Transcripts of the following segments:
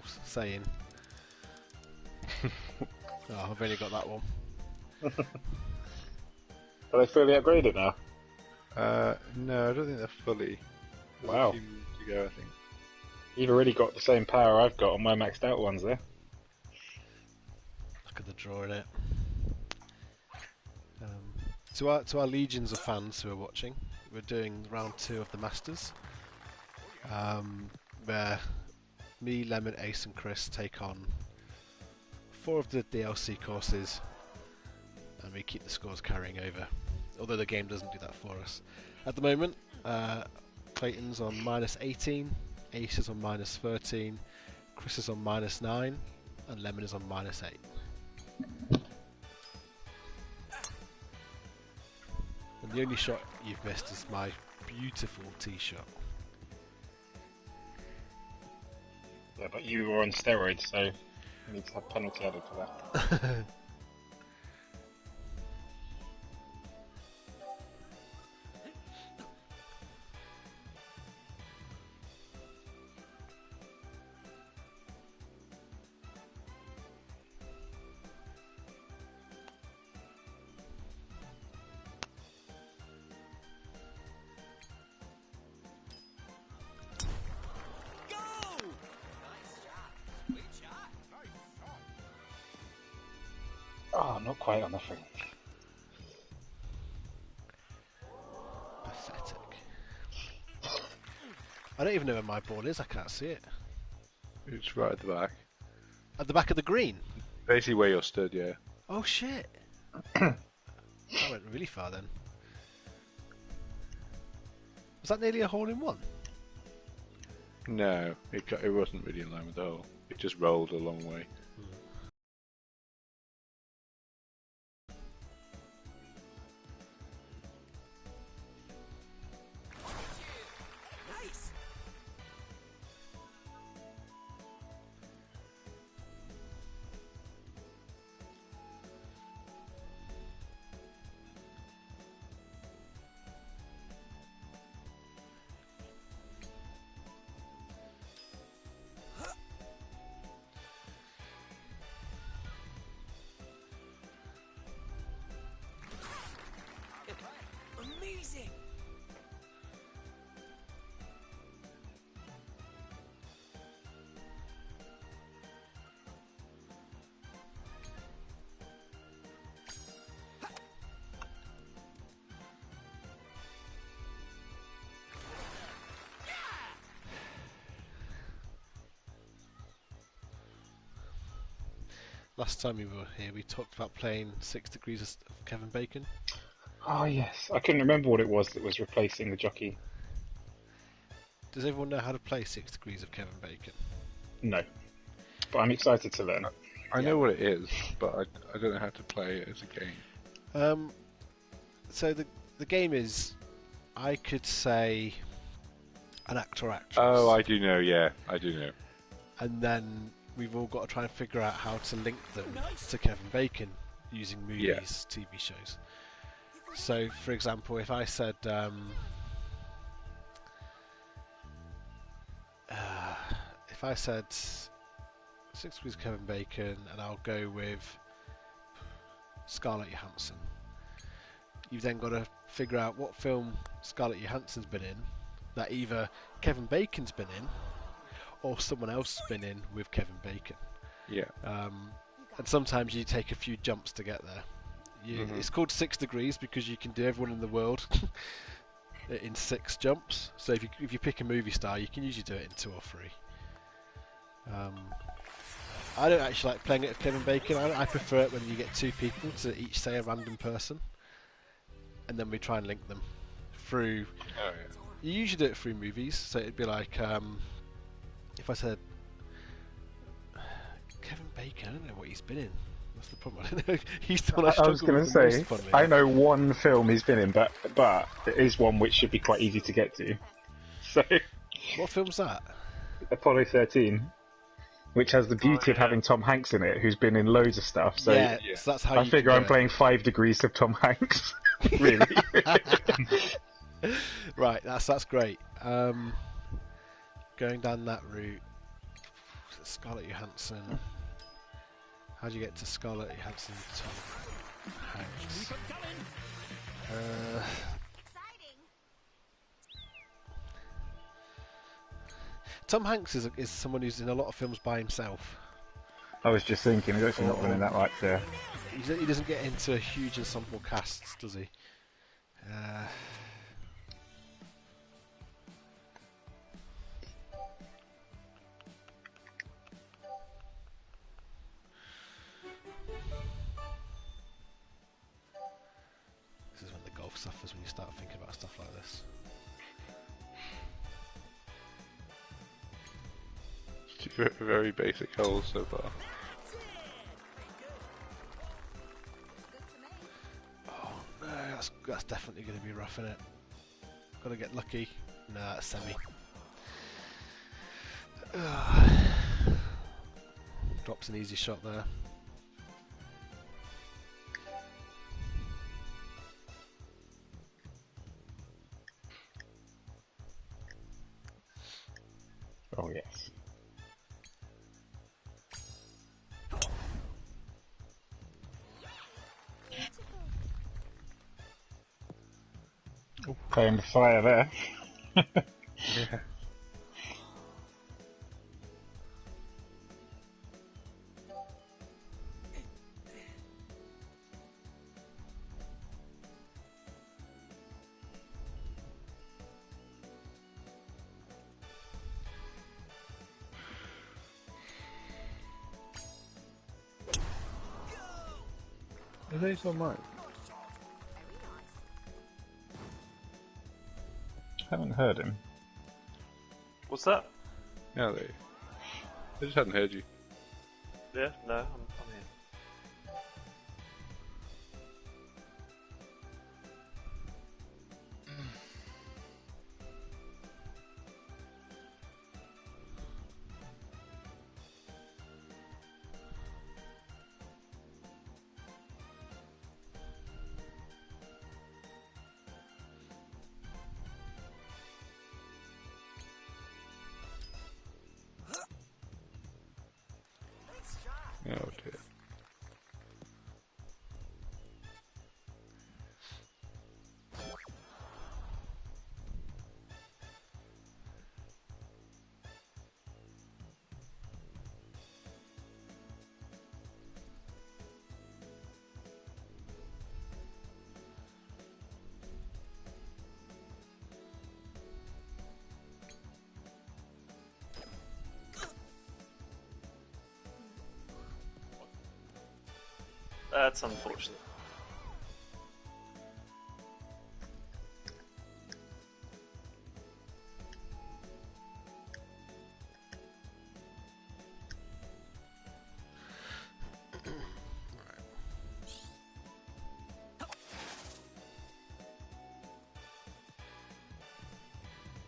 old saying. Oh, I've only got that one. Are they fully upgraded now? No, I don't think they're fully. There's Wow. a few more to go, I think. You've already got the same power I've got on my maxed out ones there. Look at the draw in it. To our legions of fans who are watching, we're doing round 2 of the Masters, where me, Lemon, Ace and Chris take on 4 of the DLC courses, and we keep the scores carrying over, although the game doesn't do that for us. At the moment, Clayton's on -18, Ace is on -13, Chris is on -9, and Lemon is on -8. And the only shot you've missed is my beautiful tee shot. Yeah, but you were on steroids, so you need to have penalty added for that. Oh, not quite on the free. Pathetic. I don't even know where my ball is, I can't see it. It's right at the back. At the back of the green? Basically where you're stood, yeah. Oh shit! That went really far then. Was that nearly a hole-in-one? No, it wasn't really in line with the hole. It just rolled a long way. Amazing! Last time we were here, we talked about playing 6 Degrees of Kevin Bacon. Oh yes, I couldn't remember what it was that was replacing the jockey. Does everyone know how to play 6 Degrees of Kevin Bacon? No, but I'm excited to learn. I know what it is, but I don't know how to play it as a game. So the game is, I could say an actor or actress. Oh, I do know, yeah, I do know. And then we've all got to try and figure out how to link them to Kevin Bacon using movies, TV shows. So, for example, if I said, if I said 6 Degrees of Kevin Bacon, and I'll go with Scarlett Johansson, you've then got to figure out what film Scarlett Johansson's been in that either Kevin Bacon's been in or someone else has been in with Kevin Bacon. Yeah. And sometimes you take a few jumps to get there. It's called 6 Degrees because you can do everyone in the world in 6 jumps. So if you pick a movie star, you can usually do it in 2 or 3. I don't actually like playing it with Kevin Bacon. I prefer it when you get 2 people to each say a random person, and then we try and link them through. Oh, yeah. You usually do it through movies, so it'd be like if I said Kevin Bacon, I don't know what he's been in. That's the problem. I don't know. He's the one I was going to say, I know one film he's been in, but it is one which should be quite easy to get to. So, what film's that? Apollo 13, which has the beauty of having Tom Hanks in it, who's been in loads of stuff. So, so that's how I figure I'm playing 5 degrees of Tom Hanks. Really? Right, that's great. Going down that route. Scarlett Johansson. How do you get to Scarlett Johansson? Tom Hanks. Tom Hanks is someone who's in a lot of films by himself. I was just thinking, he's actually not running that like there. He doesn't get into huge ensemble casts, does he? This is when the golf suffers when you start thinking about stuff like this. Very basic holes so far. Oh no, that's definitely going to be rough, isn't it? Got to get lucky. No, that's semi. Drops an easy shot there. Oh yes. Playing the fire there. Yeah. Are they so much? Haven't heard him. What's that? Yeah, they just hadn't heard you. Yeah, no, I'm here. Oh dear. That's unfortunate.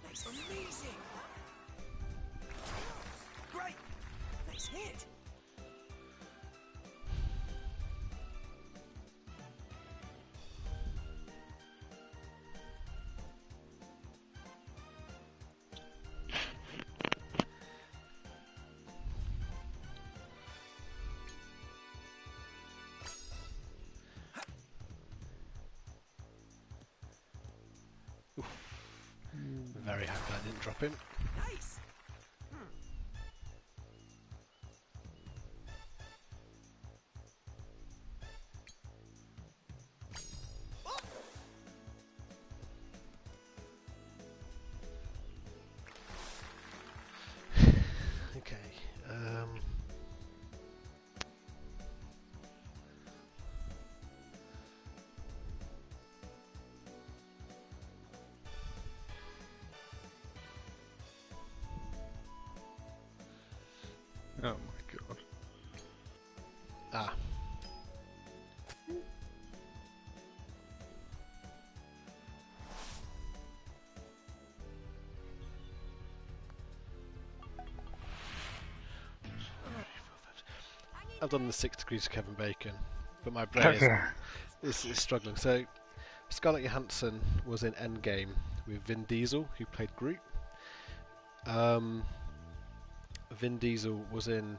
That's amazing! Great! Nice hit! Very happy I didn't drop him. Nice! Okay. Oh my god. Ah. I've done the 6 degrees of Kevin Bacon, but my brain is struggling. So, Scarlett Johansson was in Endgame with Vin Diesel, who played Groot. Vin Diesel was in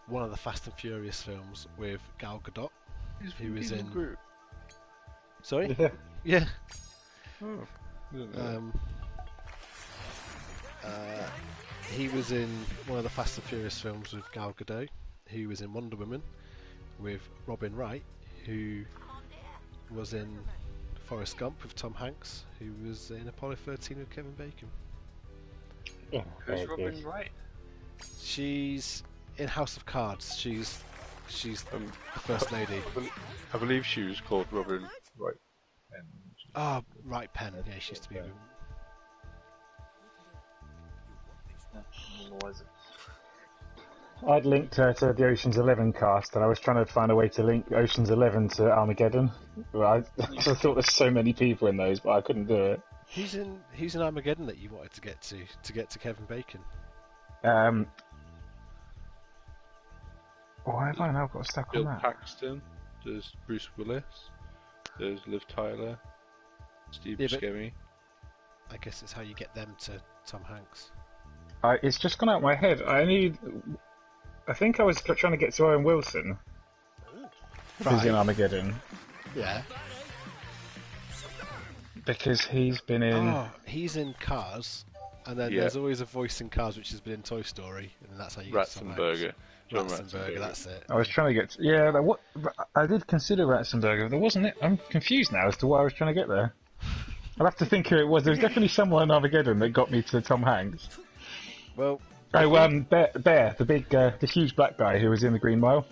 one of the Fast and Furious films with Gal Gadot. He was in. Group. Sorry. Yeah. Yeah. Oh, I didn't know He was in one of the Fast and Furious films with Gal Gadot. He was in Wonder Woman with Robin Wright, who was in Forrest Gump with Tom Hanks, who was in Apollo 13 with Kevin Bacon. Yeah, Who's very Robin good. Wright? She's in House of Cards. She's the first lady. I believe she was called Robin Wright. And Ah, Wright Penn. Yeah, she used to be. Yeah. Otherwise, I'd linked her to the Ocean's 11 cast, and I was trying to find a way to link Ocean's 11 to Armageddon. But I thought there's so many people in those, but I couldn't do it. Who's in Armageddon that you wanted to get to Kevin Bacon? Why have I now got stuck on Bill that? Paxton. There's Bruce Willis. There's Liv Tyler. Steve Yeah, but- Buscemi. I guess it's how you get them to Tom Hanks. It's just gone out of my head. I think I was trying to get to Owen Wilson, who's in Armageddon, Yeah. because he's been in. Oh, he's in Cars, and then Yeah. there's always a voice in Cars which has been in Toy Story, and that's how you get to Tom Hanks. Ratzenberger. John Ratzenberger, that's it. I was trying to get. I did consider Ratzenberger. There wasn't it. I'm confused now as to why I was trying to get there. I'll have to think who it was. There was definitely someone in Armageddon that got me to Tom Hanks. Well, Bear, the big, the huge black guy who was in the Green Mile.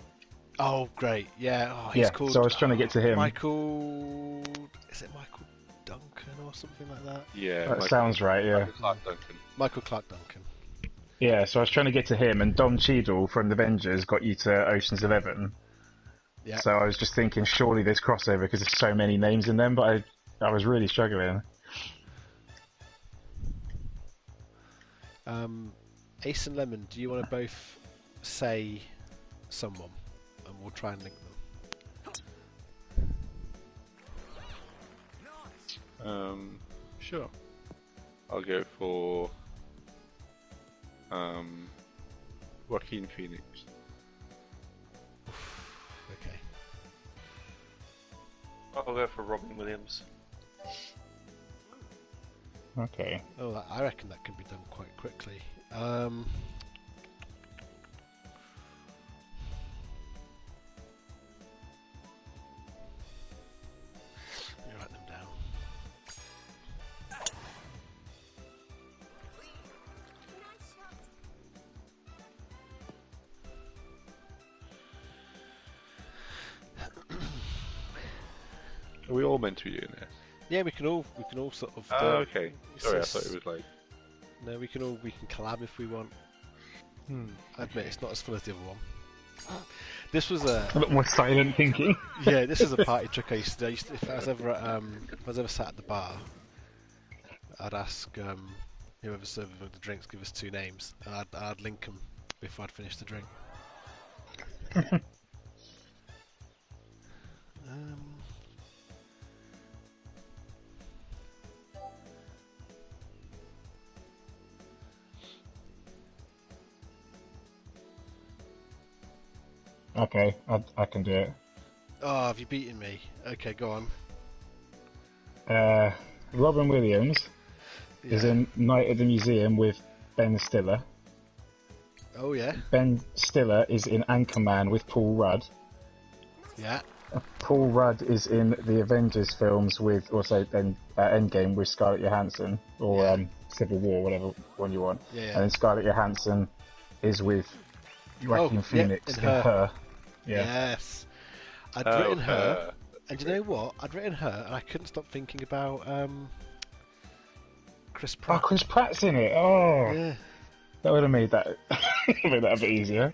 oh great, yeah. Oh, he's Yeah, called. so I was trying to get to him. Michael. Is it Michael Duncan or something like that? Yeah. That sounds right. Yeah, Clark Duncan. Michael Clark Duncan. yeah. So I was trying to get to him, and Don Cheadle from the Avengers got you to Ocean's 11. Yeah. So I was just thinking, surely there's crossover because there's so many names in them, but I was really struggling. Ace and Lemon, do you want to both say someone, and we'll try and link them? Sure. I'll go for Joaquin Phoenix. Okay. I'll go for Robin Williams. Okay. Oh, I reckon that can be done quite quickly. Let me write them down. Are we all meant to be doing this? Yeah, we can all sort of. Oh, okay. Sorry, I s- thought it was like. No, we can collab if we want. I admit it's not as fun as the other one. This was a A bit more silent thinking. yeah. This is a party trick I used to do. If I was ever sat at the bar, I'd ask whoever's serving the drinks give us two names, and I'd link them before I'd finish the drink. Okay, I can do it. Oh, have you beaten me? Okay, go on. Robin Williams is Yeah. in Night at the Museum with Ben Stiller. Oh yeah, Ben Stiller is in Anchorman with Paul Rudd. yeah. Paul Rudd is in the Avengers films with also Endgame with Scarlett Johansson, or Yeah. Civil War, whatever one you want. Yeah, yeah. And then Scarlett Johansson is with Joaquin yeah, Phoenix in in Her. Her. Yeah. Yes. I'd Oh, written her, and you know what? I'd written her, and I couldn't stop thinking about Chris Oh, Pratt. Chris Pratt's in it. Oh, Yeah. that would have made that made that a bit easier.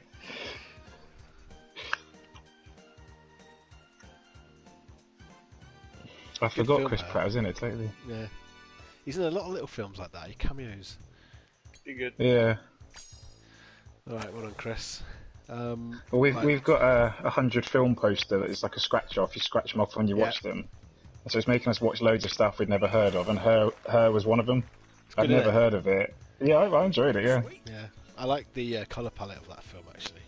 I forgot film, Chris that. Pratt was in it totally. Yeah. He's in a lot of little films like that. He cameos. Be good. Yeah. All right, well done, Chris. Well, Right. we've got a 100 film poster that is like a scratch off. You scratch them off when you Yeah. watch them. So it's making us watch loads of stuff we'd never heard of, and her was one of them. I'd good, never isn't it? heard of it. Yeah, I enjoyed it. Yeah. Yeah. I like the colour palette of that film actually.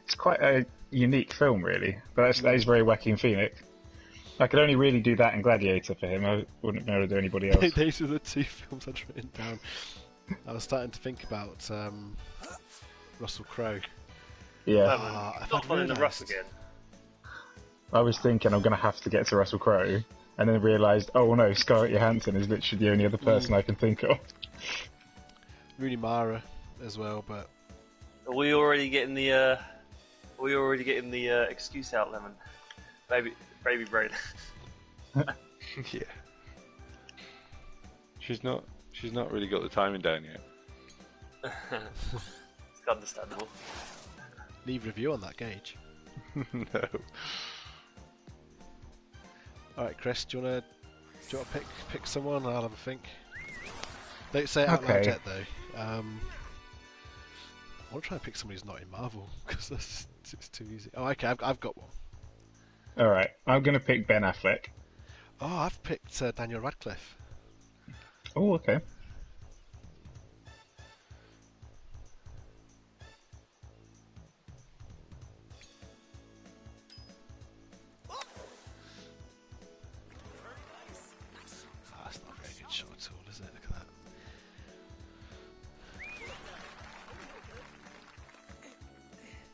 It's quite a unique film, really. But that is very Joaquin Phoenix. I could only really do that in Gladiator for him. I wouldn't be able to do anybody else. These are the two films I'd written down. I was starting to think about Russell Crowe. Yeah. I've Not had fun in the rough realised- again. I was thinking I'm going to have to get to Russell Crowe, and then realised, oh no, Scarlett Johansson is literally the only other person I can think of. Rooney Mara as well, but Are we already getting the excuse out, Lemon? Baby brain. Yeah. She's not really got the timing down yet. It's understandable. leave review on that gauge. No. Alright, Chris, do you wanna pick someone? I'll have a think. Don't say it out loud Okay. yet though. I want to try and pick somebody who's not in Marvel because it's too easy. Oh, okay, I've got one. Alright, I'm going to pick Ben Affleck. Oh, I've picked Daniel Radcliffe. Oh, okay. Oh, that's not a very good shot at all, is it? Look at that.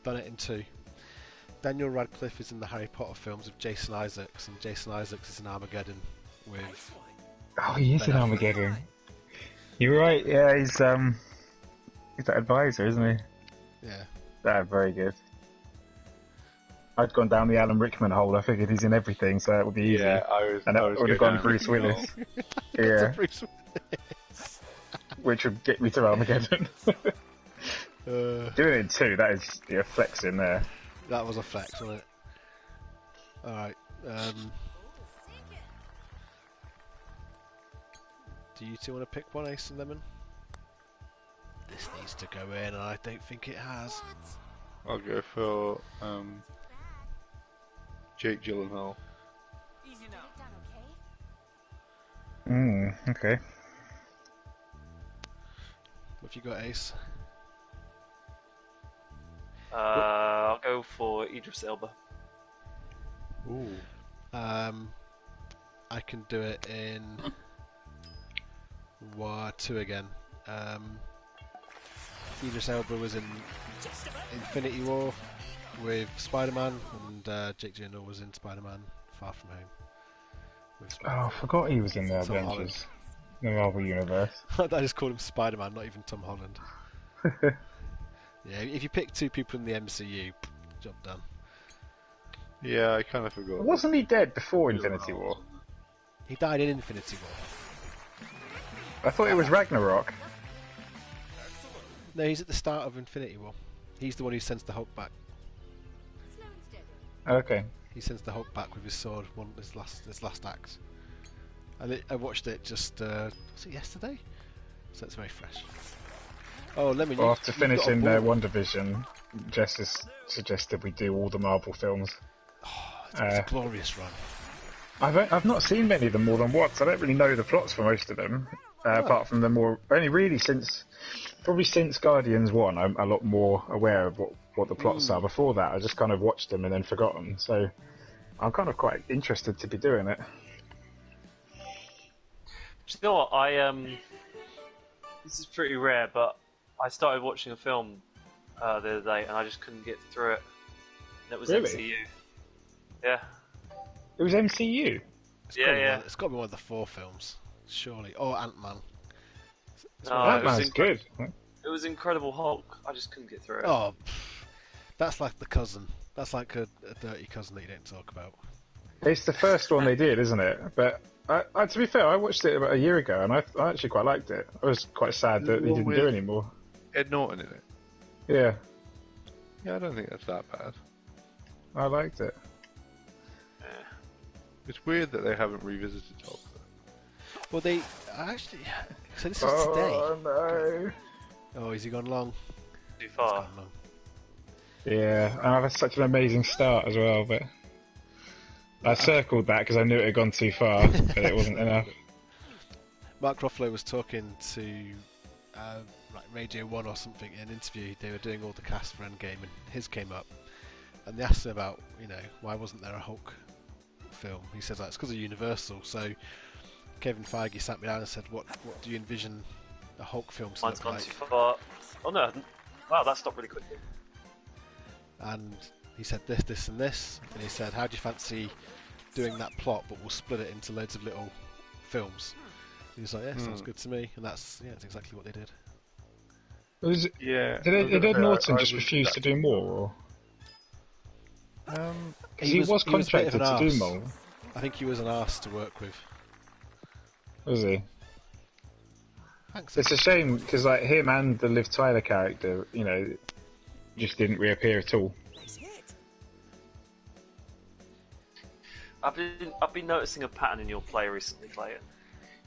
Done it in two. Daniel Radcliffe is in the Harry Potter films with Jason Isaacs, and Jason Isaacs is in Armageddon with... Oh, he is Ben in Affleck. Armageddon. You're right, yeah, he's that advisor, isn't he? Yeah. Very good. I'd gone down the Alan Rickman hole. I figured he's in everything, so that would be easy. Yeah, I was. And I that was would have going gone down Bruce Ricky Willis. Hall. Yeah, Bruce which would get me to Armageddon. Willis. Doing it in two, that is flex in there. That was a flex, wasn't it? Alright. Do you two want to pick one, Ace and Lemon? This needs to go in, and I don't think it has. I'll go for Jake Gyllenhaal. Easy now. Okay. What have you got, Ace? I'll go for Idris Elba. Ooh. I can do it in two again. Idris Elba was in Infinity War with Spider-Man, and Jake Gyllenhaal was in Spider-Man: Far From Home. With Oh, Spider-Man. I forgot he was in the Tom Avengers. The Marvel Universe. I just called him Spider-Man, not even Tom Holland. Yeah, if you pick two people in the MCU, job done. Yeah, I kind of forgot. Wasn't he dead before Infinity War? He died in Infinity War. I thought it was Ragnarok. No, he's at the start of Infinity War. He's the one who sends the Hulk back. Okay. He sends the Hulk back with his sword, his last act. I watched it just was it yesterday? So it's very fresh. Oh, let me. Well, after finishing One Division, Jess has suggested we do all the Marvel films. It's a glorious run. I've not seen many of them more than once. I don't really know the plots for most of them, apart from the more only really since Guardians 1. I'm a lot more aware of what the plots are. Before that, I just kind of watched them and then forgot them. So I'm kind of quite interested to be doing it. Do you know what? This is pretty rare, but I started watching a film the other day and I just couldn't get through it. And it was Really? MCU. Yeah. It was MCU. It's got to be one of the 4 films, surely. Or Ant-Man. No, That it was man's good. It was Incredible Hulk. I just couldn't get through it. Oh, that's like the cousin. That's like a dirty cousin that you don't talk about. It's the first one they did, isn't it? But to be fair, I watched it about a year ago and I actually quite liked it. I was quite sad that he didn't do any more. Ed Norton in it. Yeah, Yeah, I don't think that's that bad. I liked it. It's weird that they haven't revisited Hulk. Well, they actually. So this is Oh today. no. Oh, has he gone long? Too He's far. gone long. Yeah, and I've had such an amazing start as well, but I circled that because I knew it had gone too far, but it wasn't enough. Mark Ruffalo was talking to like Radio 1 or something, in an interview, they were doing all the cast for Endgame, and his came up, and they asked him about, why wasn't there a Hulk film? He says, it's because of Universal. So Kevin Feige sat me down and said, what do you envision a Hulk film to Mine's look gone like? too far. Oh no! Wow, that stopped really quickly. And he said this, and this, and he said, how do you fancy doing that plot, but we'll split it into loads of little films? And he's like, yeah, sounds good to me, and that's exactly what they did. Yeah. Did Ed Norton just I was refuse to do more? He was a bit contracted of an to do arse. more. I think he was an arse to work with. Was he? Thanks. It's a shame because like him and the Liv Tyler character, just didn't reappear at all. Nice hit. I've been noticing a pattern in your play recently, Clayton.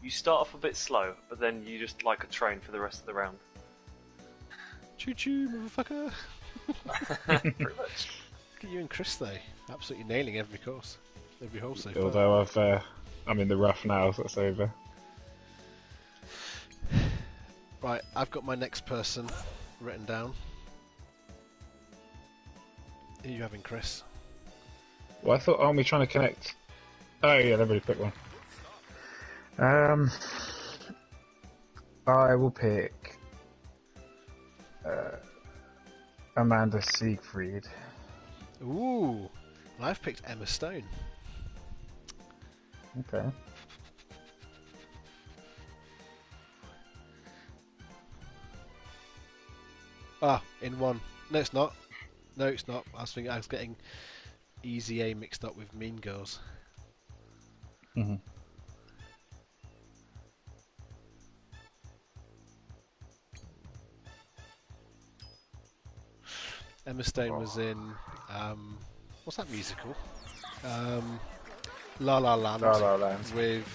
You start off a bit slow, but then you just like a train for the rest of the round. Choo choo, motherfucker. Pretty much. Look at you and Chris though, absolutely nailing every course, every hole so far. Although I'm in the rough now, so that's over. Right, I've got my next person written down. Who are you having, Chris? Well, I thought, aren't we trying to connect? Oh yeah, they've already picked one. I will pick Amanda Seyfried. Ooh, and I've picked Emma Stone. Okay. Ah, in one. No, it's not. No, it's not. I was getting Easy A mixed up with Mean Girls. Mm-hmm. Emma Stone was in what's that musical? La La Land. La La Land. With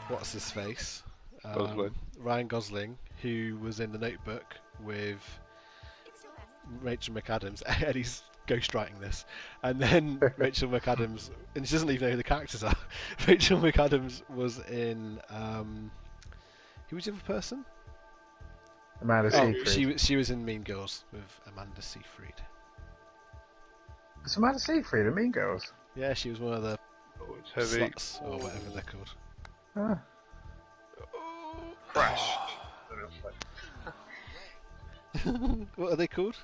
what's his face? Gosling. Ryan Gosling, who was in The Notebook with Rachel McAdams. Eddie's ghostwriting this, and then Rachel McAdams, and she doesn't even know who the characters are. Rachel McAdams was in who was the other person? Amanda Seyfried. She was in Mean Girls with Amanda Seyfried. It's Amanda Seyfried in Mean Girls. Yeah, she was one of the Oh, it's heavy. sluts or whatever they're called. Ah. Crash. What are they called?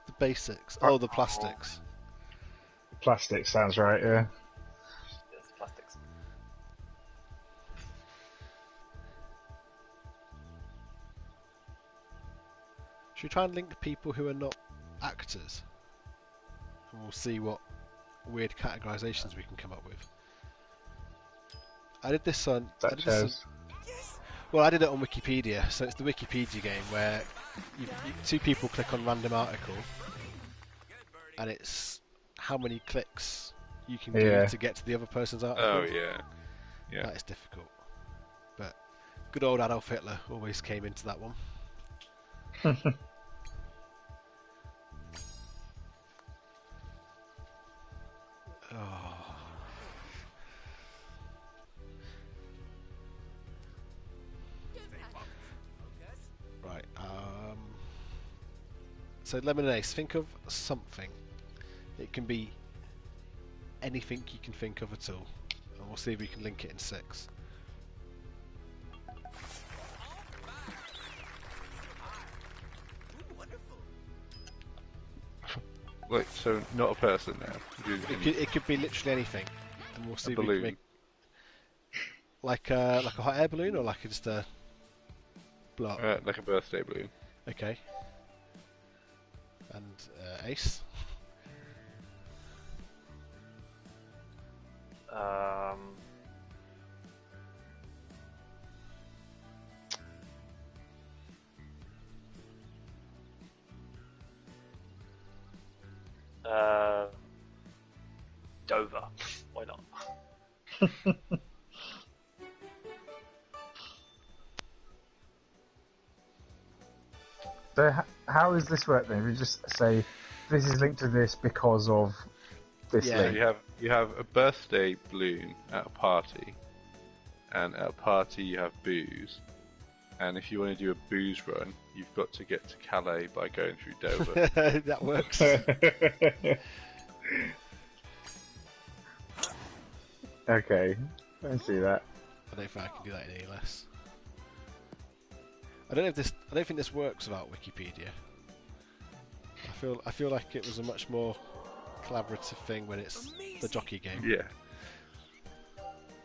The basics. Oh, the plastics. Plastic sounds right, yeah. Yes, plastics. Should we try and link people who are not actors? And we'll see what weird categorizations we can come up with. I did this on... Such as... Well, I did it on Wikipedia, so it's the Wikipedia game where two people click on random article, and it's how many clicks you can do to get to the other person's article. Oh yeah. Yeah. That is difficult. But good old Adolf Hitler always came into that one. Oh. Right. So Lemon Ace, think of something. It can be anything you can think of at all, and we'll see if we can link it in 6. Like, so not a person now. It could be literally anything, and we'll see A if we can balloon. make like a hot air balloon or like just a blow up. Like a birthday balloon. Okay. And Ace. Dover. Why not? So how does this work then? If you just say, this is linked to this because of this Yeah. link. You have a birthday balloon at a party, and at a party you have booze, and if you want to do a booze run, you've got to get to Calais by going through Dover. That works. Okay, I can see that. I don't think I can do that any less. I don't think this works without Wikipedia. I feel like it was a much more collaborative thing when it's the jockey game. Yeah.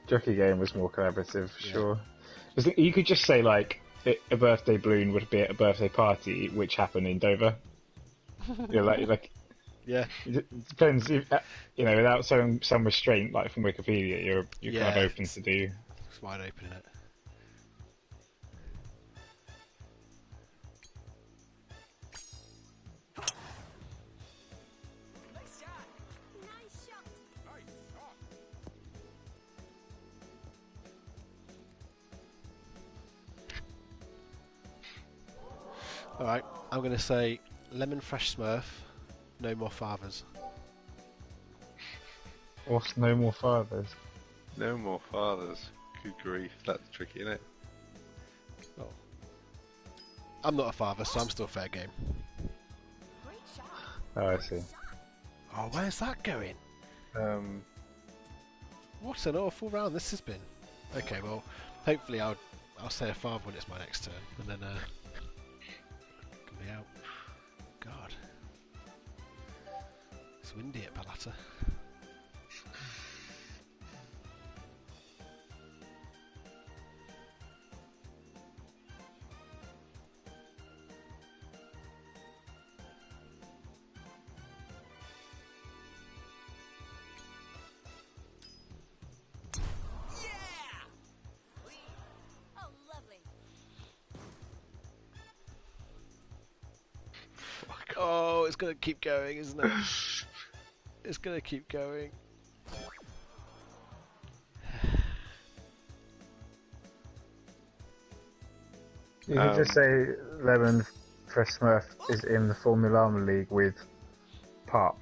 Jockey game was more collaborative, Yeah. sure. You could just say like a birthday balloon would be at a birthday party, which happened in Dover. like Yeah. it depends. If, without some restraint, like from Wikipedia, you're Yeah, kind of open to do. It's wide open, isn't it? Nice shot. Nice shot. Alright, I'm going to say lemon fresh Smurf, no more fathers. What's no more fathers? No more fathers. Good grief, that's tricky, isn't it? Well, I'm not a father, so I'm still fair game. Great shot. Oh, I see. Oh, where's that going? What an awful round this has been. Okay, well, hopefully I'll say a father when it's my next turn, and then can be out. God, it's windy at Palata. Yeah. Oh, lovely. Oh, it's gonna keep going, isn't it? It's gonna keep going. You could just say Lemon Fresh Smurf is in the Formula League with Parp.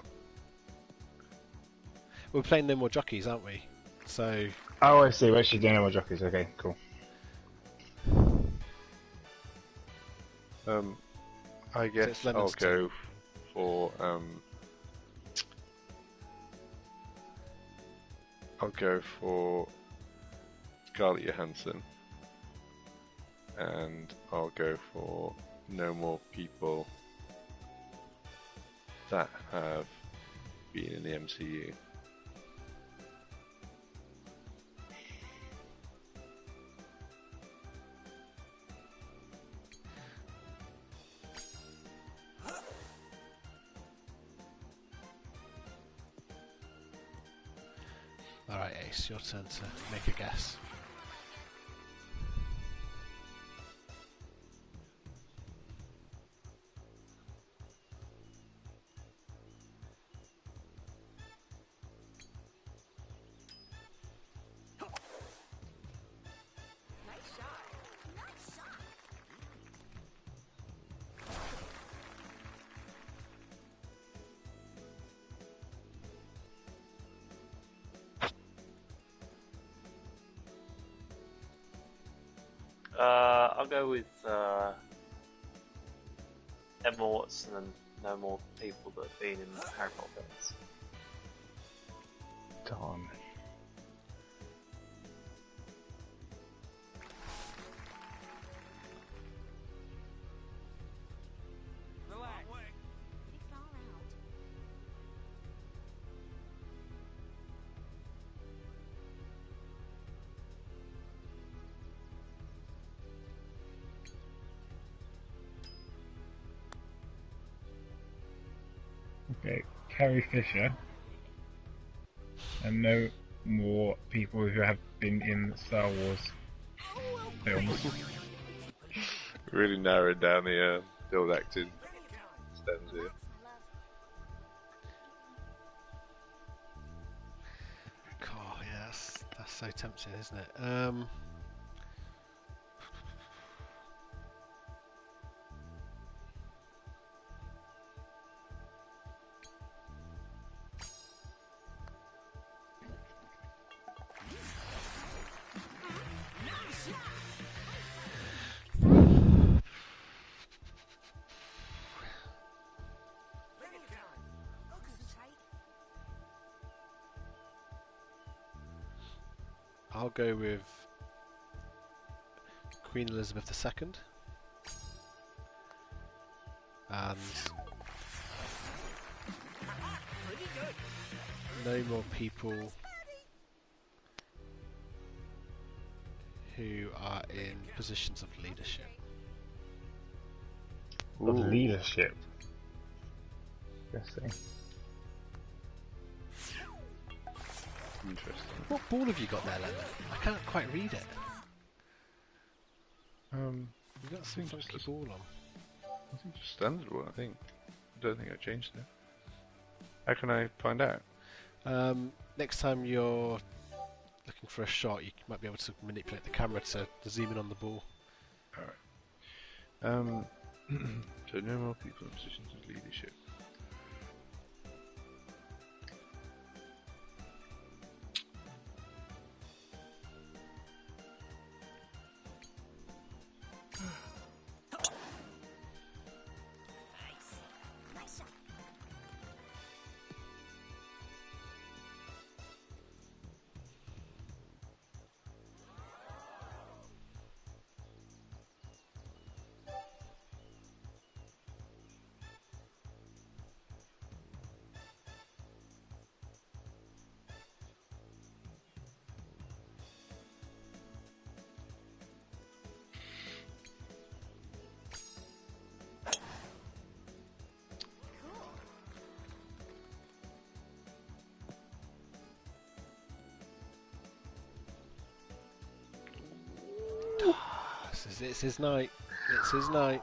We're playing no more jockeys, aren't we? So Oh, I see. We're actually doing more jockeys. Okay, cool. I it's guess Lemon's I'll go for Scarlett Johansson, and I'll go for no more people that have been in the MCU. Alright, Ace, your turn to make a guess. Nice shot. Nice shot. I'll go with Emma Watson and no more people that have been in Harry Potter films. Darn. Relax. Pretty far out. Okay, Carrie Fisher. And no more people who have been in Star Wars films. Really narrowed down the old acting stems here. God, yeah, that's so tempting, isn't it? I'll go with Queen Elizabeth II. And Pretty good. no more people who are in positions of leadership. Of Ooh. leadership. Interesting. Interesting. What ball have you got there, Lemon? I can't quite read it. You've got some funky ball on. I think it's standard one. I don't think I changed it. How can I find out? Next time you're looking for a shot, you might be able to manipulate the camera to zoom in on the ball. Alright. So no more people in positions of leadership. Nice shot. It's his night. It's his night.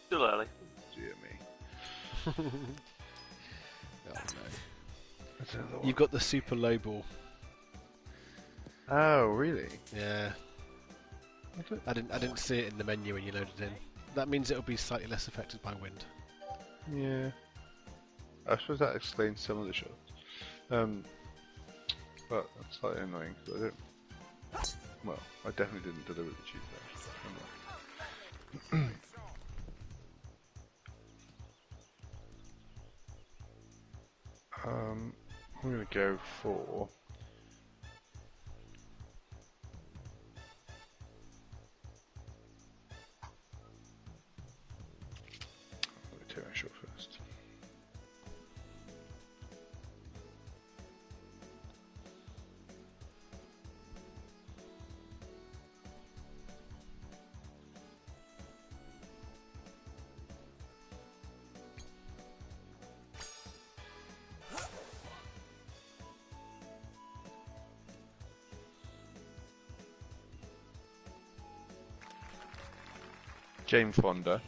Still early. Dear me. Oh, no. That's another one. You've got the super low ball. Oh, really? Yeah. I didn't see it in the menu when you loaded in. That means it'll be slightly less affected by wind. Yeah. I suppose that explains some of the shots. But that's slightly annoying because I don't. Well, I definitely didn't deliberately choose that. I'm gonna go for. Let me take my shot first. Jane Fonda.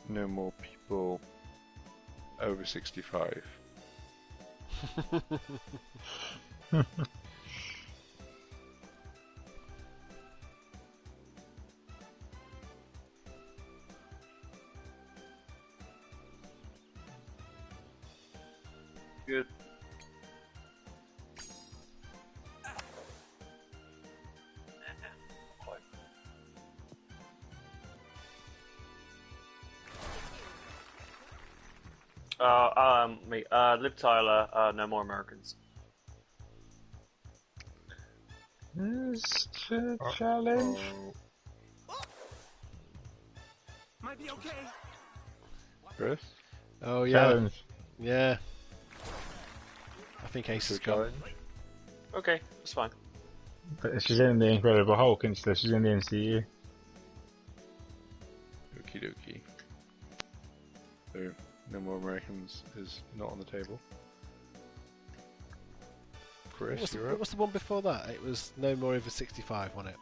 No more people over 65. Good. Me. Liv Tyler. No more Americans. Mr. Challenge. Might be okay. Chris? Oh yeah, Challenge. yeah. I think Ace To is gone. challenge? Okay, that's fine. But she's in the Incredible Hulk, and so she's in the MCU. Okie dokie. So, no more Americans is not on the table. Chris, you're What up. was the one before that? It was no more over 65, wasn't it?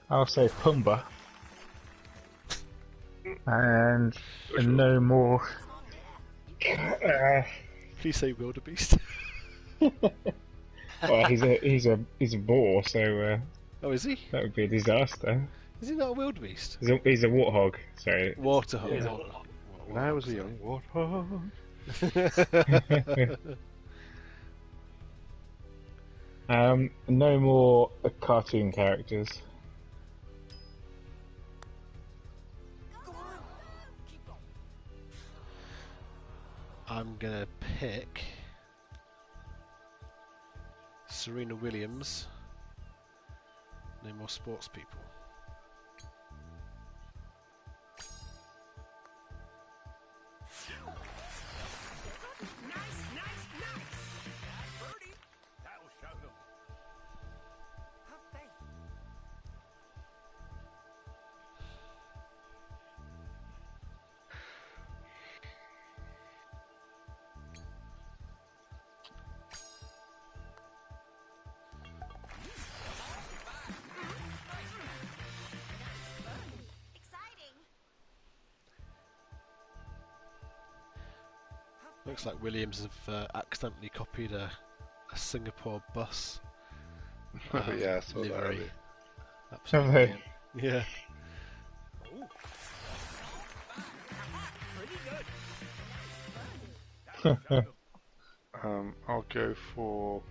I'll say Pumbaa. And no more. Please say wildebeest. Well, he's a boar, so Oh, is he? that would be a disaster. Is he not a wildebeest? He's a warthog, so Waterhog. Yeah. When I was a young warthog. No more cartoon characters. Go on. Keep going. I'm gonna pick Serena Williams. No more sports people. Nice, nice, nice. That birdie. That'll show them. Have faith. Exciting. Looks like Williams have accidentally copied a Singapore bus. Oh yeah, I saw that. livery. Earlier. Absolutely. Have they? Yeah. Pretty good. That'll show them. I'll go for.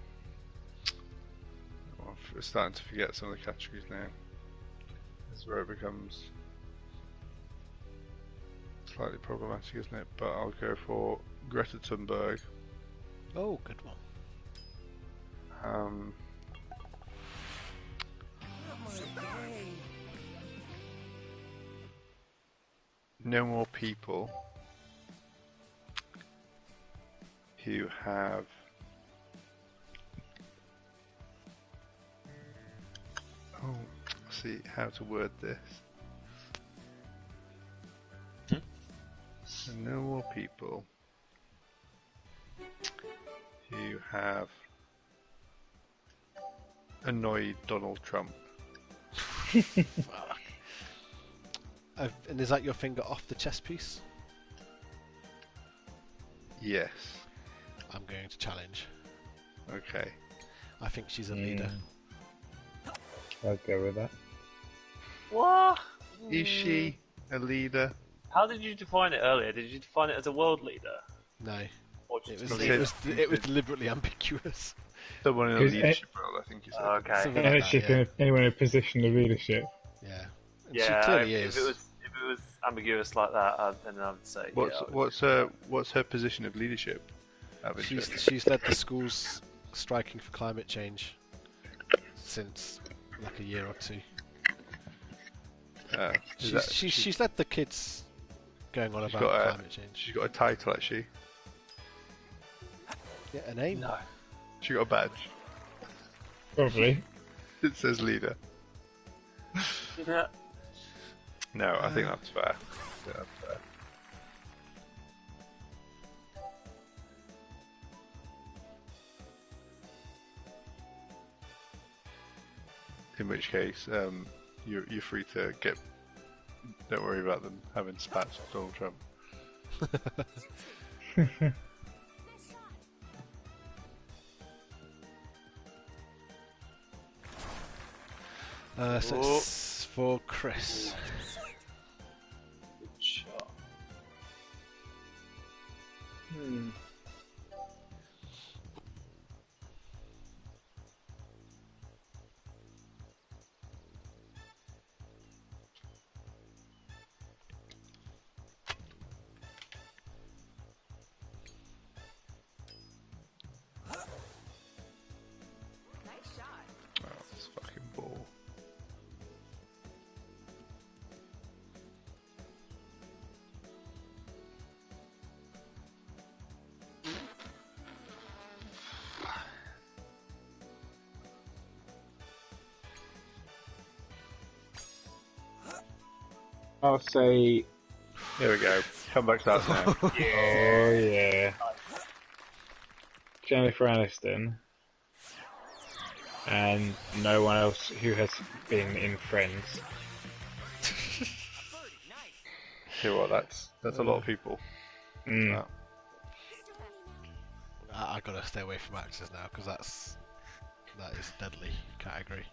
Oh, I'm starting to forget some of the categories now. This is where it becomes slightly problematic, isn't it? But I'll go for Greta Thunberg. Oh, good one. No more people who have see how to word this. So no more people who have annoyed Donald Trump. Fuck. And is that your finger off the chess piece? Yes. I'm going to challenge. Okay. I think she's a leader. I'll go with that. What? Is she a leader? How did you define it earlier? Did you define it as a world leader? No, Or just it a was leader? it was deliberately ambiguous. Someone in a Is it- leadership role, I think you said. Okay. Something like that, Ownership yeah. in anyone in a position of leadership. Yeah. And Yeah, she clearly if is. it was ambiguous like that, then I'd say. What's her position of leadership? Out of interest? She's led the schools striking for climate change since like a year or two. She's led the kids going on She's about got a- climate change. She's got a title, actually. Yeah, a name? No. She got a badge. Probably. It says leader. Yeah. No, I think that's fair. Yeah, that's fair. In which case, you're free to get. Don't worry about them having spats with Donald Trump. So it's for Chris. Good shot. Nice shot. Oh, this fucking ball. I'll say, Here we go. Come back to that now. oh yeah, Jennifer Aniston, and no one else who has been in Friends. Birdie, nice. Hear what? That's a lot of people. Mm. That. I gotta stay away from actors now because that is a deadly category.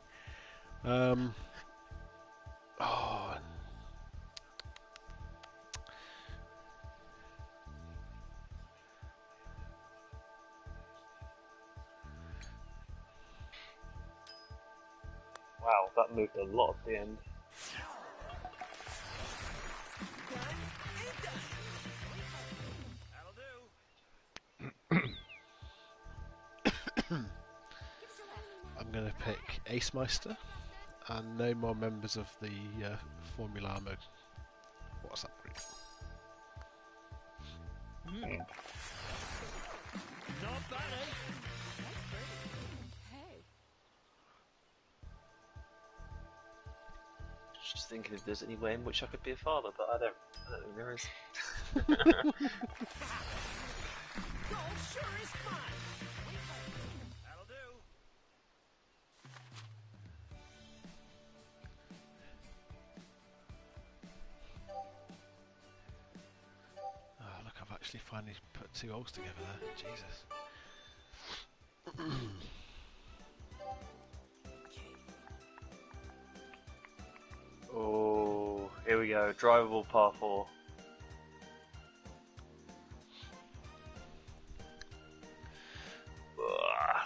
Wow, that moved a lot at the end. I'm going to pick Ace Meister and no more members of the Formula Armour WhatsApp group. Not bad, eh? Nice birdie. Hey. Just thinking if there's any way in which I could be a father, but I don't think there is. Golf sure is fun. That'll do. Oh, look, I've actually finally put 2 holes together there. Jesus. Oh, here we go. Drivable par 4.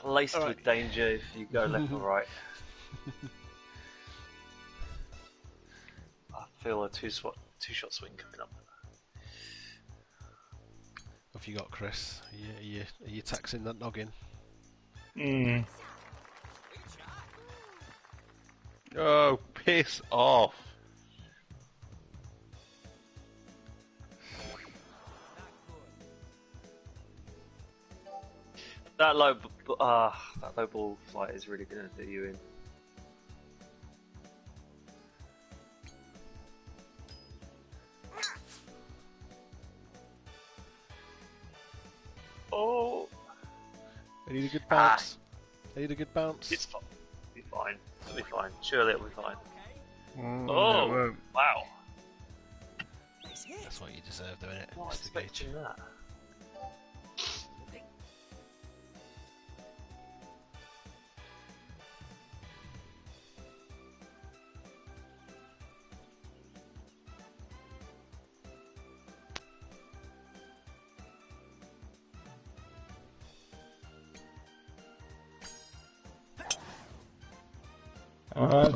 Laced All right. with danger if you go left or right. I feel a two-shot swing coming up. What have you got, Chris? Are you taxing that noggin? Mm. Oh, piss off! That low ball flight is really going to do you in. Oh, I need a good bounce. I need a good bounce. it's fine. It'll be fine. It'll be fine. Surely it'll be fine. No, Oh, it won't. wow. Nice hit. That's what you deserve, doing it, Not Mr. Gage. expecting that.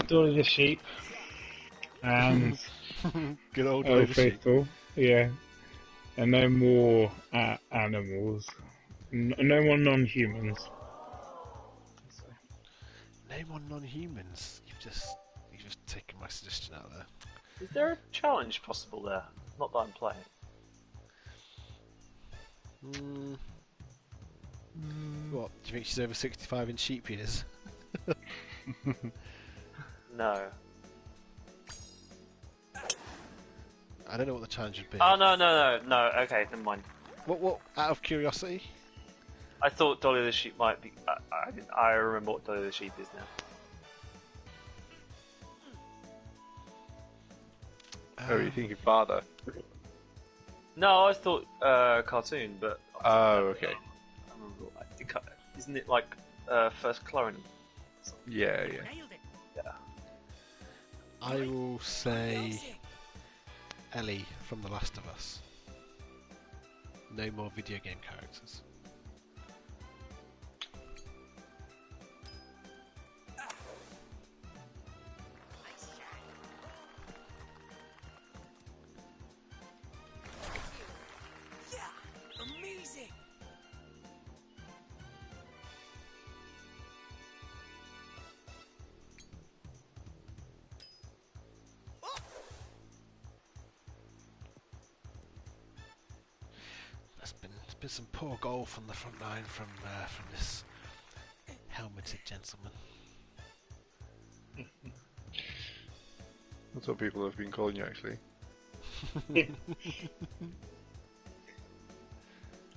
Dolly the sheep. And Good old Old British sheep. Faithful. Yeah. And no more animals. No more non-humans. Name on non-humans. You've just taken my suggestion out there. Is there a challenge possible there? Not that I'm playing. What? Do you think she's over 65 in sheep years? No. I don't know what the challenge would be. Oh, no. Okay, never mind. What? Out of curiosity? I thought Dolly the Sheep might be. I remember what Dolly the Sheep is now. Oh, you thinking father? No, I thought cartoon, but. Oh, okay. I remember. Isn't it like first clone? Yeah. Nailed it. Yeah. I will say Ellie from The Last of Us. No more video game characters. Nice shot. Yeah, amazing. There's been some poor golf on the front line from this helmeted gentleman. That's what people have been calling you, actually.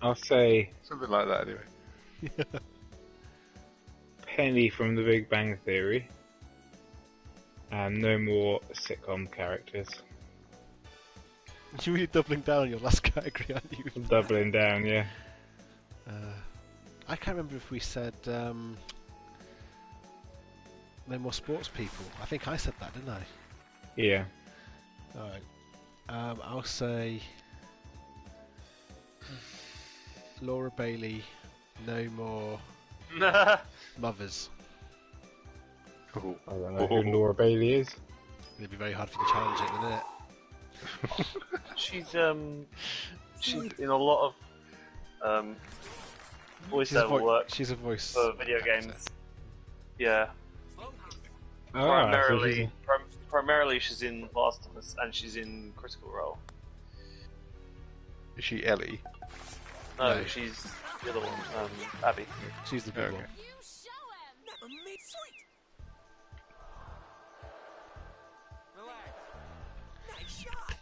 I'll say Something like that, anyway. Penny from The Big Bang Theory. And no more sitcom characters. You're really doubling down on your last category, aren't you? Doubling down, yeah. I can't remember if we said no more sports people. I think I said that, didn't I? Yeah. Alright. I'll say Laura Bailey, no more mothers. Oh. I don't know who Laura Bailey is. It'd be very hard for you to challenge it, wouldn't it? She's in a lot of voiceover work She's a voice for video actor. games. Yeah, Ah, primarily she's in Last of Us and she's in Critical Role. Is she Ellie? No, No. she's the other one, Abby. She's the big Okay. one. You show him. Never made sweet. Relax. Nice shot.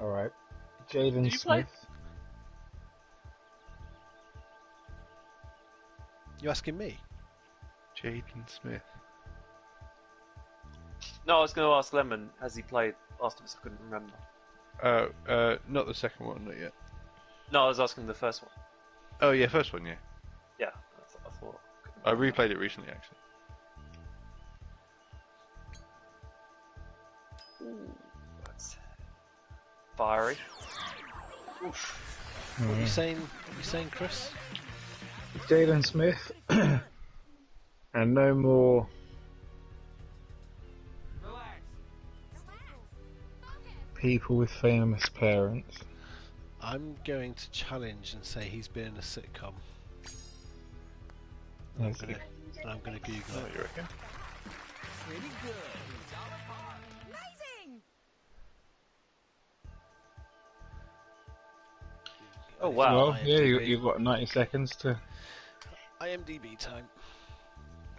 Alright. Jaden Did you play? Smith. You asking me? Jaden Smith. No, I was going to ask Lemon, has he played Last of Us? I couldn't remember. Not the second one, not yet. No, I was asking the first one. Oh yeah, first one, yeah. Yeah, I thought. I replayed it recently, actually. That's fiery. What are you saying? What are you saying, Chris? Jaden Smith. And no more. Relax. People with famous parents. I'm going to challenge and say he's been in a sitcom. Yes. I'm gonna Google Oh, it. you reckon? Pretty good. Amazing. Oh, wow. Well, yeah, IMDb. you've got 90 seconds to. IMDb time.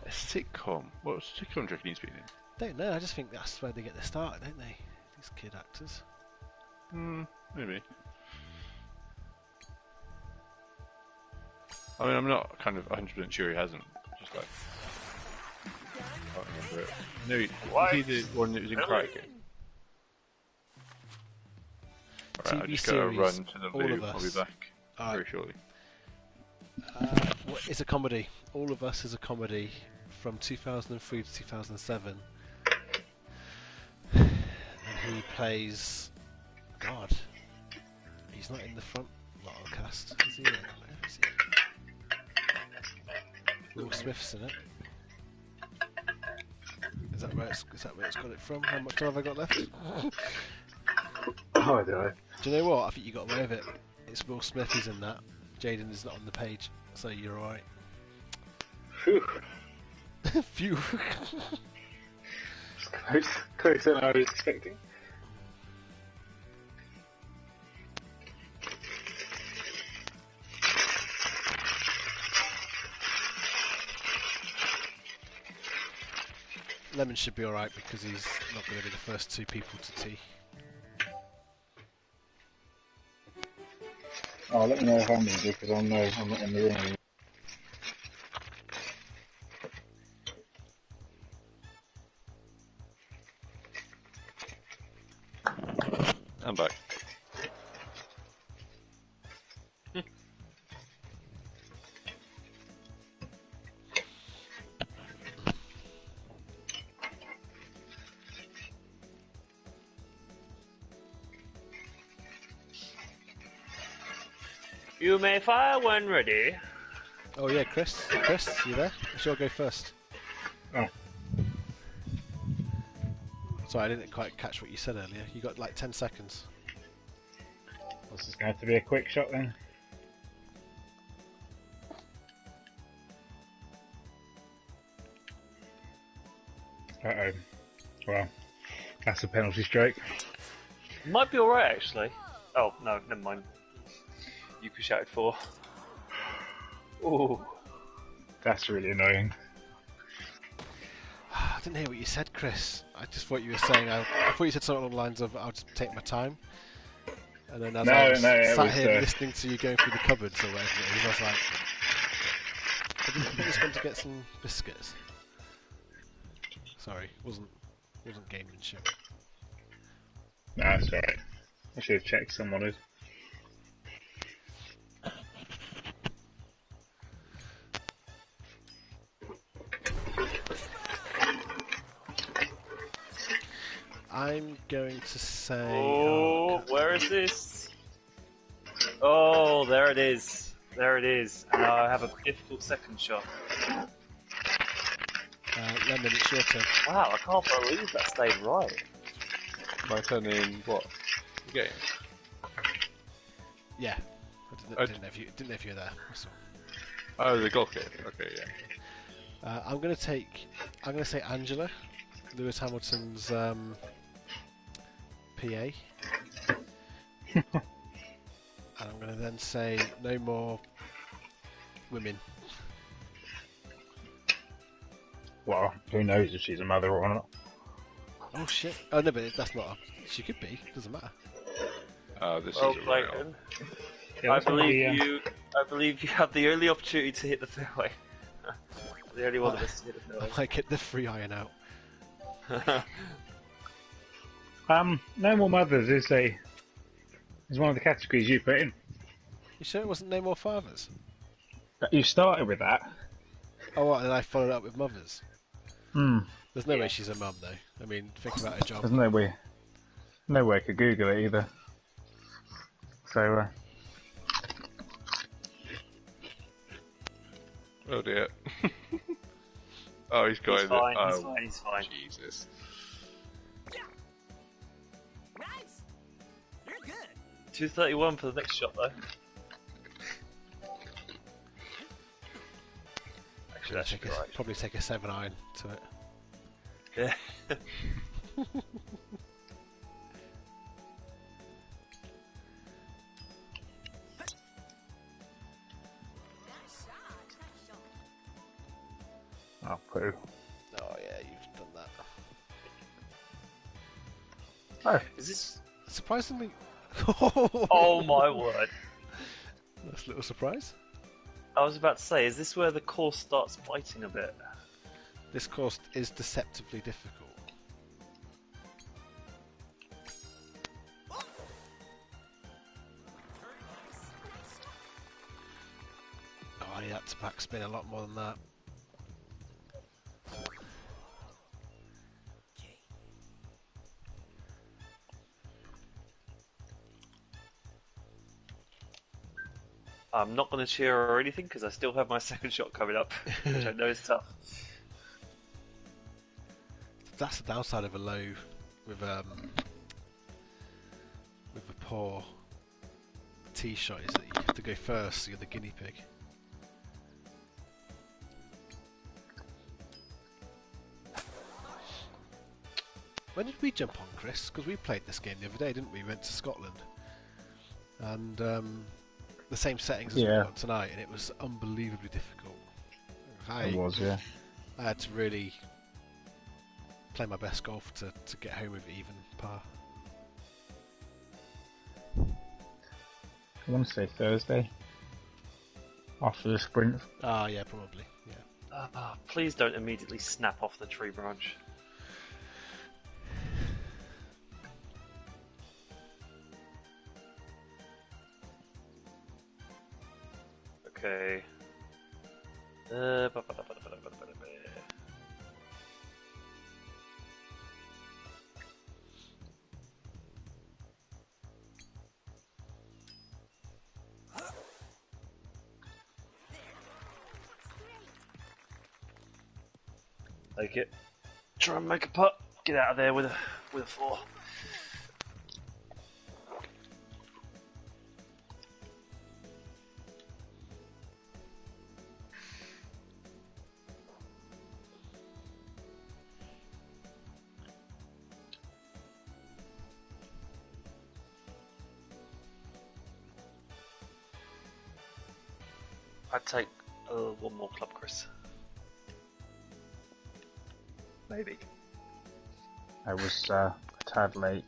A sitcom? What sitcom do you reckon he's been in? Don't know. I just think that's where they get their start, don't they? These kid actors. Maybe. I mean, I'm not kind of 100% sure he hasn't. Just like, I can't remember it. No, What? was he the one that was in Really? Cry Alright, I TV just gotta series, run to the All loo. of I'll be Us. back Alright. very shortly. What is a comedy? All of Us is a comedy from 2003 to 2007. And he plays. God. He's not in the front lot of the cast. Is he? Is he? Will Smith's in it. Is that where it's got it from? How much time have I got left? Oh, I don't know. Do you know what? I think you got away with it. It's Will Smith who's in that. Jaden is not on the page, so you're alright. Phew. Phew. It's closer than I was expecting. Lemon should be alright because he's not going to be the first two people to tea. Oh, let me know if I'm needed because I'm not in the room anymore. I'm back. You may fire when ready. Oh yeah, Chris, you there? I shall go first. Oh. Sorry, I didn't quite catch what you said earlier. You got like 10 seconds. This is going to have to be a quick shot then. Uh-oh. Well, that's a penalty stroke. Might be alright actually. Oh, no, never mind. You could shout it for. Ooh. That's really annoying. I didn't hear what you said, Chris. I just thought you were saying. I thought you said something along the lines of "I'll just take my time." And then as I was it sat was, here listening to you going through the cupboards or whatever it is, I was like, "I didn't just want to get some biscuits." Sorry, wasn't gamemanship. No, that's alright. I should have checked someone had. I'm going to say. Oh, where is this? Oh, there it is. There it is. And now I have a difficult second shot. Lemon, it's your turn. Wow, I can't believe that stayed right. My turn in what? The game? Yeah. I didn't know if you were there. That's all. Oh, the golf game. Okay, yeah. I'm going to say Angela, Lewis Hamilton's PA. And I'm going to then say no more women. Well, who knows if she's a mother or not? Oh shit! Oh no, but that's not. She could be. Doesn't matter. This Well is a played, real. then. Yeah, I that's gonna believe be, you. I believe you had the only opportunity to hit the fairway. The only one of us to hit the I fairway. might get the free iron out. No more mothers is one of the categories you put in. You sure it wasn't no more fathers? You started with that. Oh, what? And then I followed up with mothers. Hmm. There's no way she's a mum, though. I mean, think about her job. There's no way I could Google it either. So, Oh dear. Oh, he's got He's it. fine, Oh, he's fine, he's fine. Jesus. Nice. You're good. 231 for the next shot, though. Actually, that should be right. Probably take a 7 iron to it. Yeah. oh, poo. Oh yeah, you've done that. Oh, Is this? Surprisingly. Oh my word! That's a little surprise. I was about to say, is this where the course starts biting a bit? This course is deceptively difficult. Oh, I had to backspin a lot more than that. I'm not going to cheer or anything because I still have my second shot coming up, which I know is tough. That's the downside of a low with a poor tee shot, is that you have to go first, so you're the guinea pig. When did we jump on, Chris? Because we played this game the other day, didn't we? We went to Scotland. And the same settings as we Yeah. got tonight, and it was unbelievably difficult. it was, yeah. I had to really play my best golf to get home with even par. I want to say Thursday. After the sprint. Ah, yeah, probably. Yeah. Please don't immediately snap off the tree branch. Okay. Take it. Try and make a putt. Get out of there with a 4. I'd take one more club, Chris. Maybe. I was a tad late.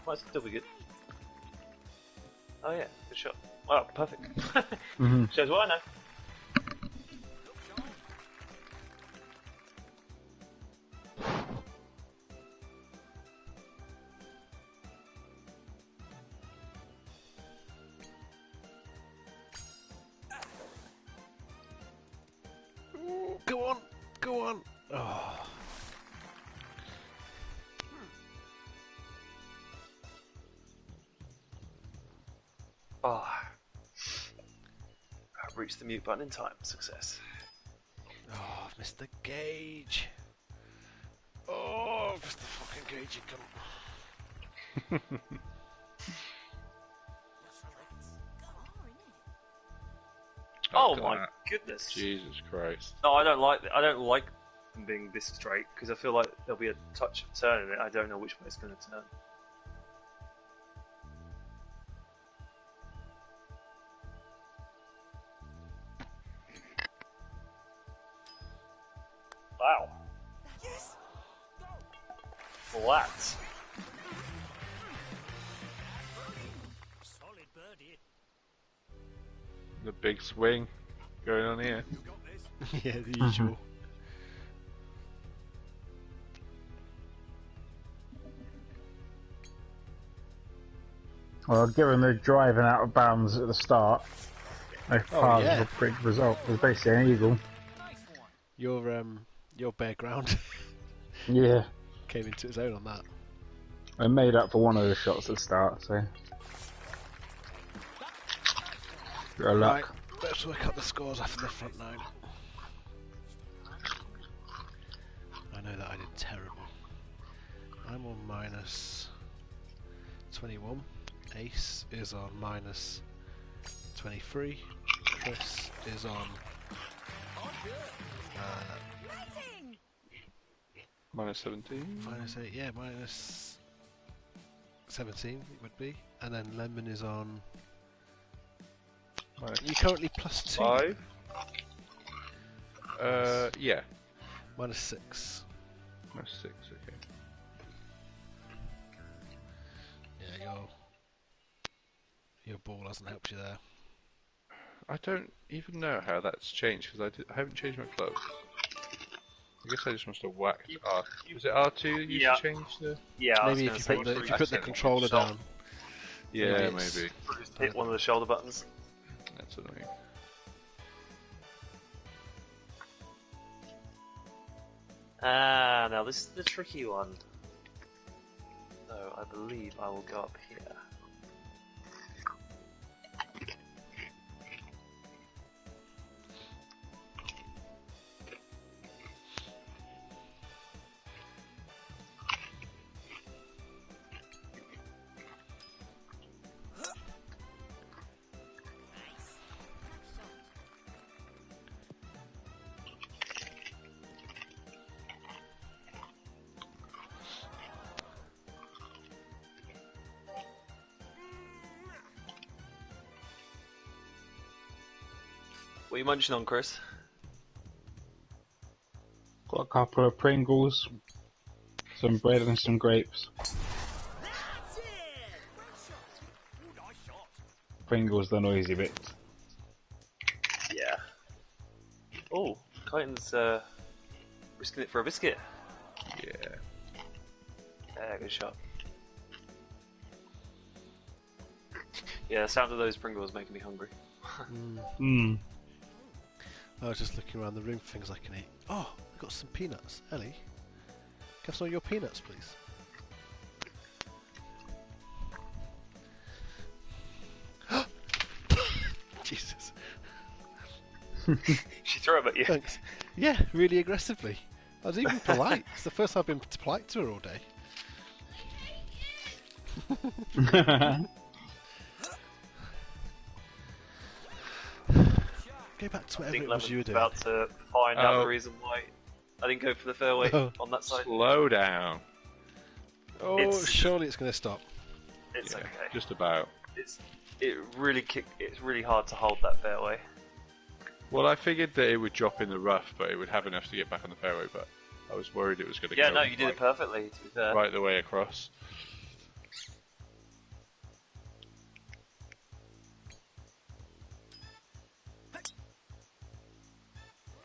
Might still be good. Oh yeah, good shot. Wow, perfect. Shows what I know. Go on, Go on. Oh. Oh. I've reached the mute button in time. Success. Oh, I've missed the gauge. Oh, I've missed the fucking gauge, you cunt. Oh After my that. goodness. Jesus Christ. No, I don't like them being this straight because I feel like there'll be a touch of turn in it. I don't know which way it's going to turn. Wow. Yes. Flat. Solid birdie. The big swing going on here. You got this. Yeah, the usual. Well, given the driving out of bounds at the start, no par yeah. was a pretty good result. It was basically an eagle. Nice one. Your bare ground Yeah, came into its own on that. I made up for one of the shots at the start, so. Good luck. Right, let's work out the scores after the front nine. I know that I did terrible. I'm on minus 21. Ace is on minus 23. Chris is on Rating. Minus 17. minus 8. Yeah, minus 17 it would be. And then Lemon is on. Minus You currently plus 2. 5. Yeah. Minus 6. Minus 6, okay. Yeah, your ball hasn't helped you there. I don't even know how that's changed because I haven't changed my club. I guess I just must have whacked R. Was it R2 that you Yeah. changed the? Yeah, I was Maybe gonna if say you put the accidentally controller shot. down. Yeah, it's- maybe. Just hit one of the shoulder buttons. That's annoying. Ah, now this is the tricky one. So I believe I will go up here. What are you munching on, Chris? Got a couple of Pringles, some bread and some grapes. That's it. Great shot. Ooh, nice shot. Pringles, the noisy bit. Yeah. Oh, Clayton's risking it for a biscuit. Yeah. Yeah, good shot. Yeah, the sound of those Pringles making me hungry. Hmm. I was just looking around the room for things I can eat. Oh, I've got some peanuts. Ellie, can I have some of your peanuts, please? Jesus. She threw them at you. Thanks. Yeah, really aggressively. I was even polite. It's the first time I've been polite to her all day. Go back to I whatever think it was Lemon's you were doing. about to find out Oh. the reason why I didn't go for the fairway Oh. on that side. Slow down. Oh, It's- surely it's going to stop. It's Yeah, okay. just about. It's really hard to hold that fairway. Well, I figured that it would drop in the rough, but it would have enough to get back on the fairway. But I was worried it was going to Yeah, go no, you did it perfectly. To be fair. right the way across.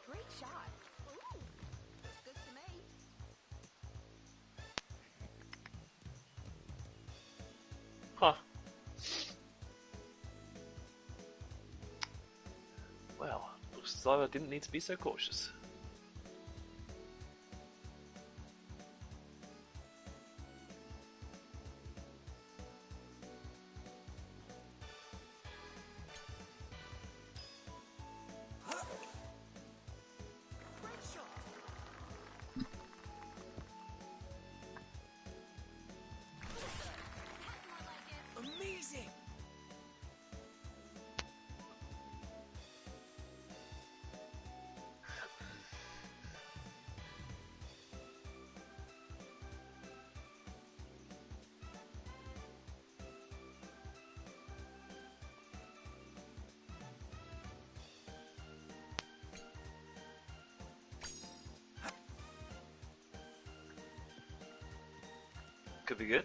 Great shot. Ooh, looks good to me. Huh. Well, looks as though I didn't need to be so cautious. Could be good.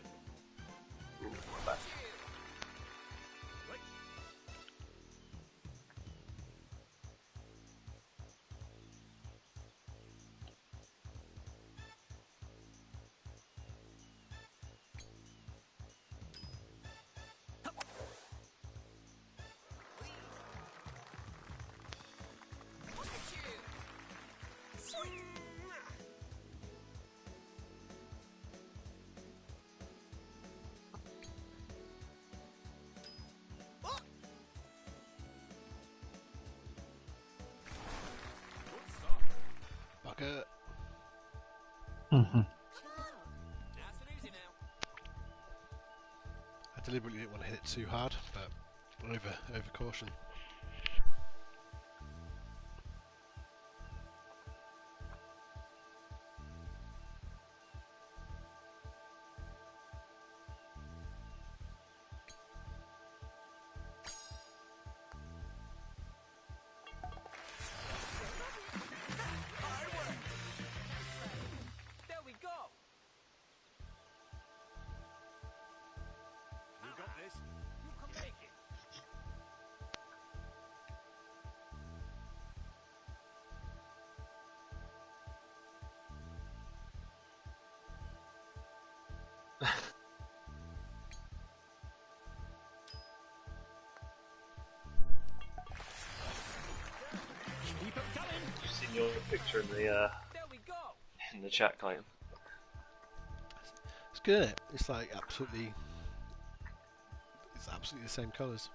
Ooh, bad. Bugger. Mhm. I deliberately didn't want to hit it too hard, but over caution. There we go. You got this. You can make it. Keep it coming. You've seen your picture There we go. in the chat, Clayton. It's good, isn't it? It's like it's absolutely the same colours.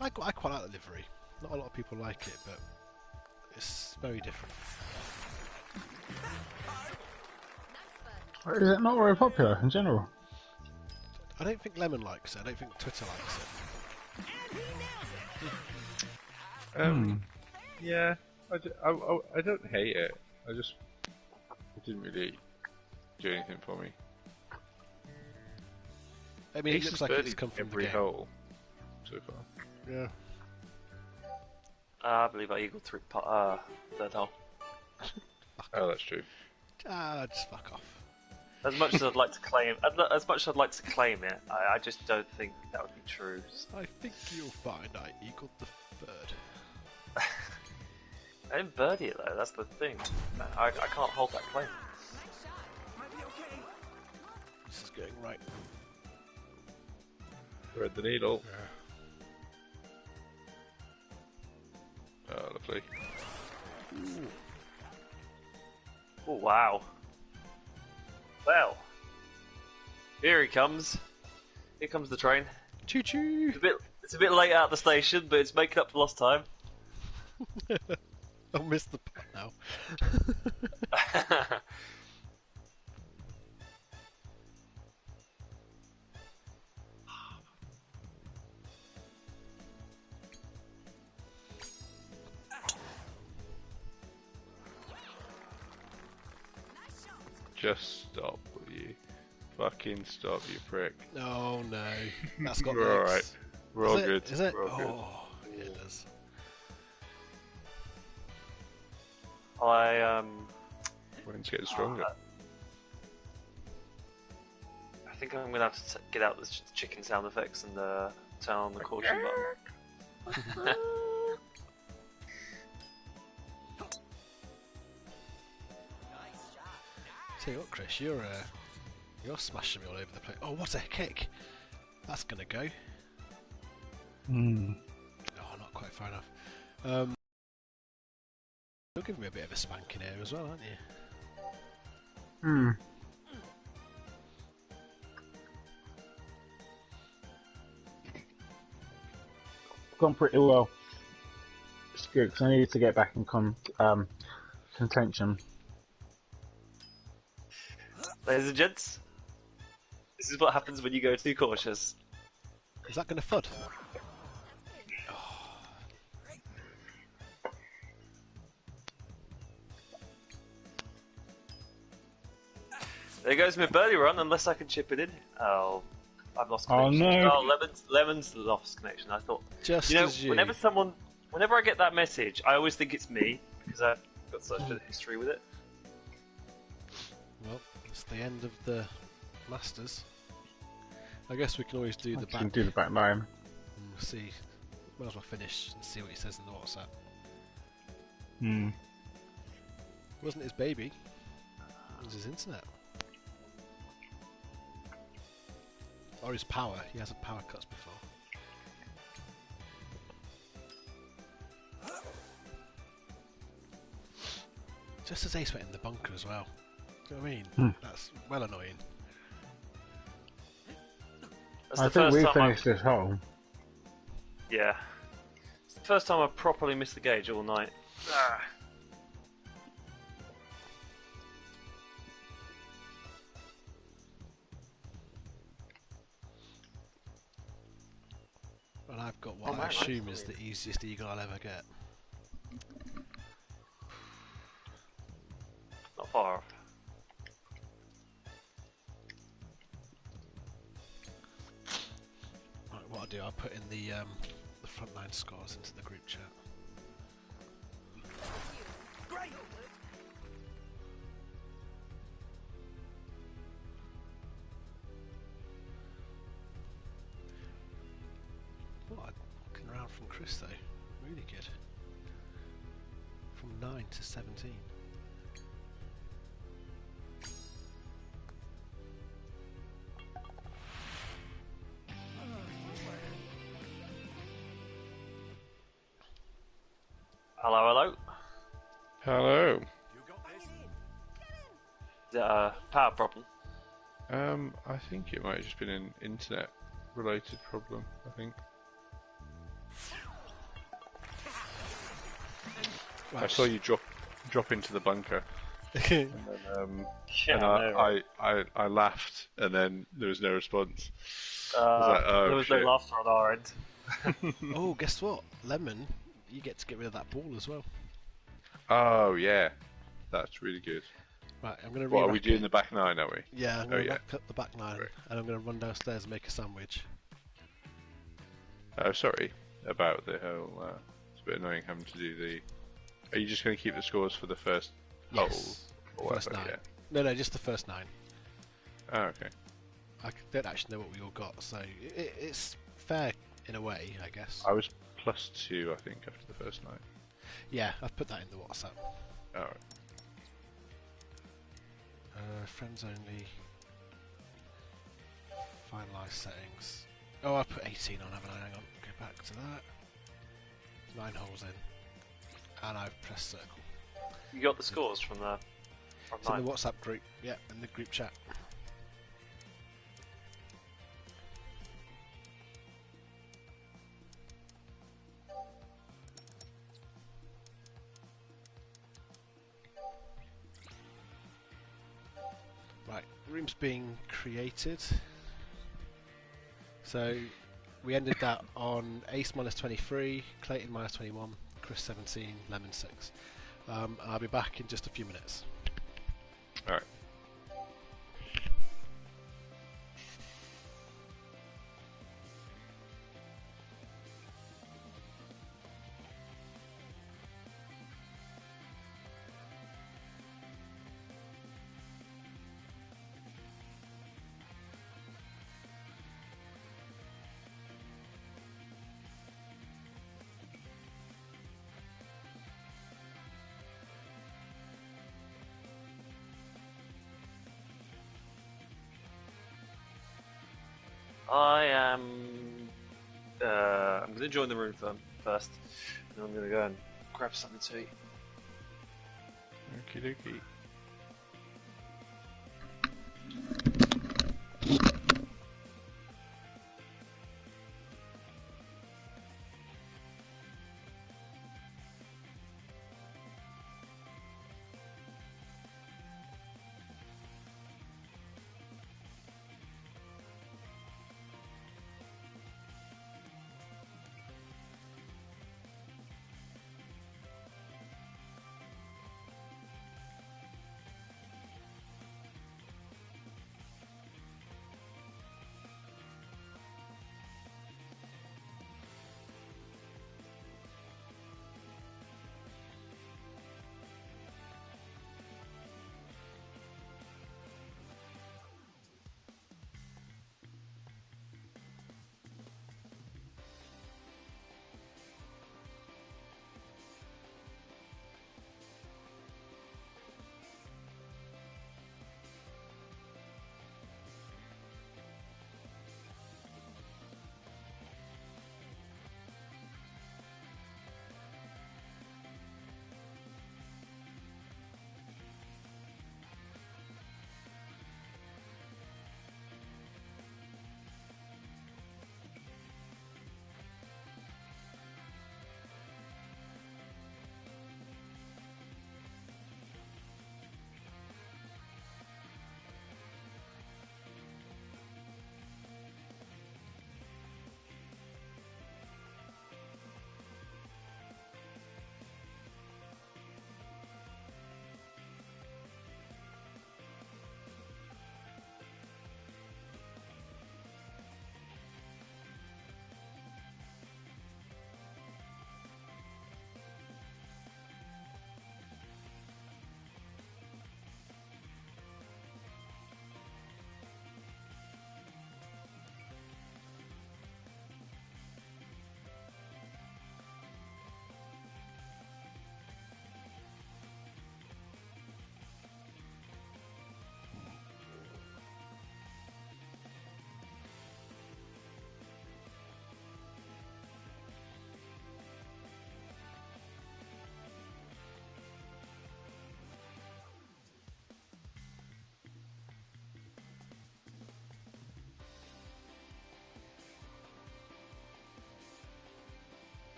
I quite like the livery. Not a lot of people like it, but it's very different. Is it not very popular in general? I don't think Lemon likes it. I don't think Twitter likes it. Yeah, I don't hate it. It didn't really do anything for me. I mean, it Ace looks has like it's birdied come from the every game. hole so far. Yeah. I believe I eagled through third hole. Oh, that's true. Just fuck off. As much as I'd like to claim, it, I just don't think that would be true. I think you'll find I eagled the third. I didn't birdie it though. That's the thing. I can't hold that claim. This is going right. Thread the needle. Oh, lovely. Oh wow. Well, here he comes. Here comes the train. Choo choo! It's a bit late out of the station, but it's making up for lost time. I'll miss the putt now. Just stop, will you? Fucking stop, you prick. Oh no, that's got We're legs. alright. We're all Is it? good. Is it? We're all good. Oh, yeah, it does. When's getting stronger? I think I'm gonna have to get out the chicken sound effects and turn on the caution button. Tell you what, Chris, you're smashing me all over the place. Oh, what a kick! That's gonna go. Hmm. Oh, not quite far enough. You're giving me a bit of a spanking here as well, aren't you? Hmm. Gone pretty well. It's good because I need to get back in contention. Ladies and gents, this is what happens when you go too cautious. Is that gonna fud? There goes my birdie run, unless I can chip it in. Oh, I've lost Oh, connection. no. Oh, Lemon's lost connection. I thought, Just you know, as you. whenever I get that message, I always think it's me because I've got such a history with it. Well, It's the end of the Masters. I guess we can always do the You back. can do the back nine. And see. Might as well finish and see what he says in the WhatsApp. Hmm. It wasn't his baby. It was his internet. Or his power. He hasn't power cuts before. Just as Ace went in the bunker as well. Do you know what I mean? Hmm. That's well annoying. That's I the think first we time finished this hole. Yeah. It's the first time I've properly missed the gauge all night. Ah. And I've got what Oh, I man, assume that's is the easiest eagle I'll ever get. Not far off. Right, what I'll do, I'll put in the frontline scores into the group chat. Great. What a walking around from Chris though. Really good. From 9 to 17. Hello, hello. Hello. Is it a power problem? I think it might have just been an internet-related problem. I think. I saw you drop into the bunker, and then, Yeah, and I know, right? I laughed, and then there was no response. I was Uh, like, oh, there was shit. no laughter on our end. Oh, guess what? Lemon, you get to get rid of that ball as well. Oh yeah, that's really good. Right, I'm going to What are we doing the back nine? Are we? Yeah, I'm Oh, going to yeah. rack up the back line, Right. and I'm going to run downstairs and make a sandwich. Oh, sorry about the whole. It's a bit annoying having to do the. Are you just going to keep the scores for the first Yes. hole? Or First whatever? 9. No, just the first 9. Yeah. Oh, okay. I don't actually know what we all got, so it's fair in a way, I guess. I was +2, I think, after the first 9. Yeah, I've put that in the WhatsApp. Alright. Friends only. Finalise settings. Oh, I put 18 on, haven't I? Hang on, go back to that. 9 holes in. And I've pressed circle. You got the scores from the It's in the WhatsApp group, yeah, in the group chat. Right, room's being created. So we ended that on Ace -23, Clayton -21, Chris 17, Lemon 6. I'll be back in just a few minutes. Alright. I am. I'm going to join the room first, and I'm going to go and grab something to eat. Okie dokie.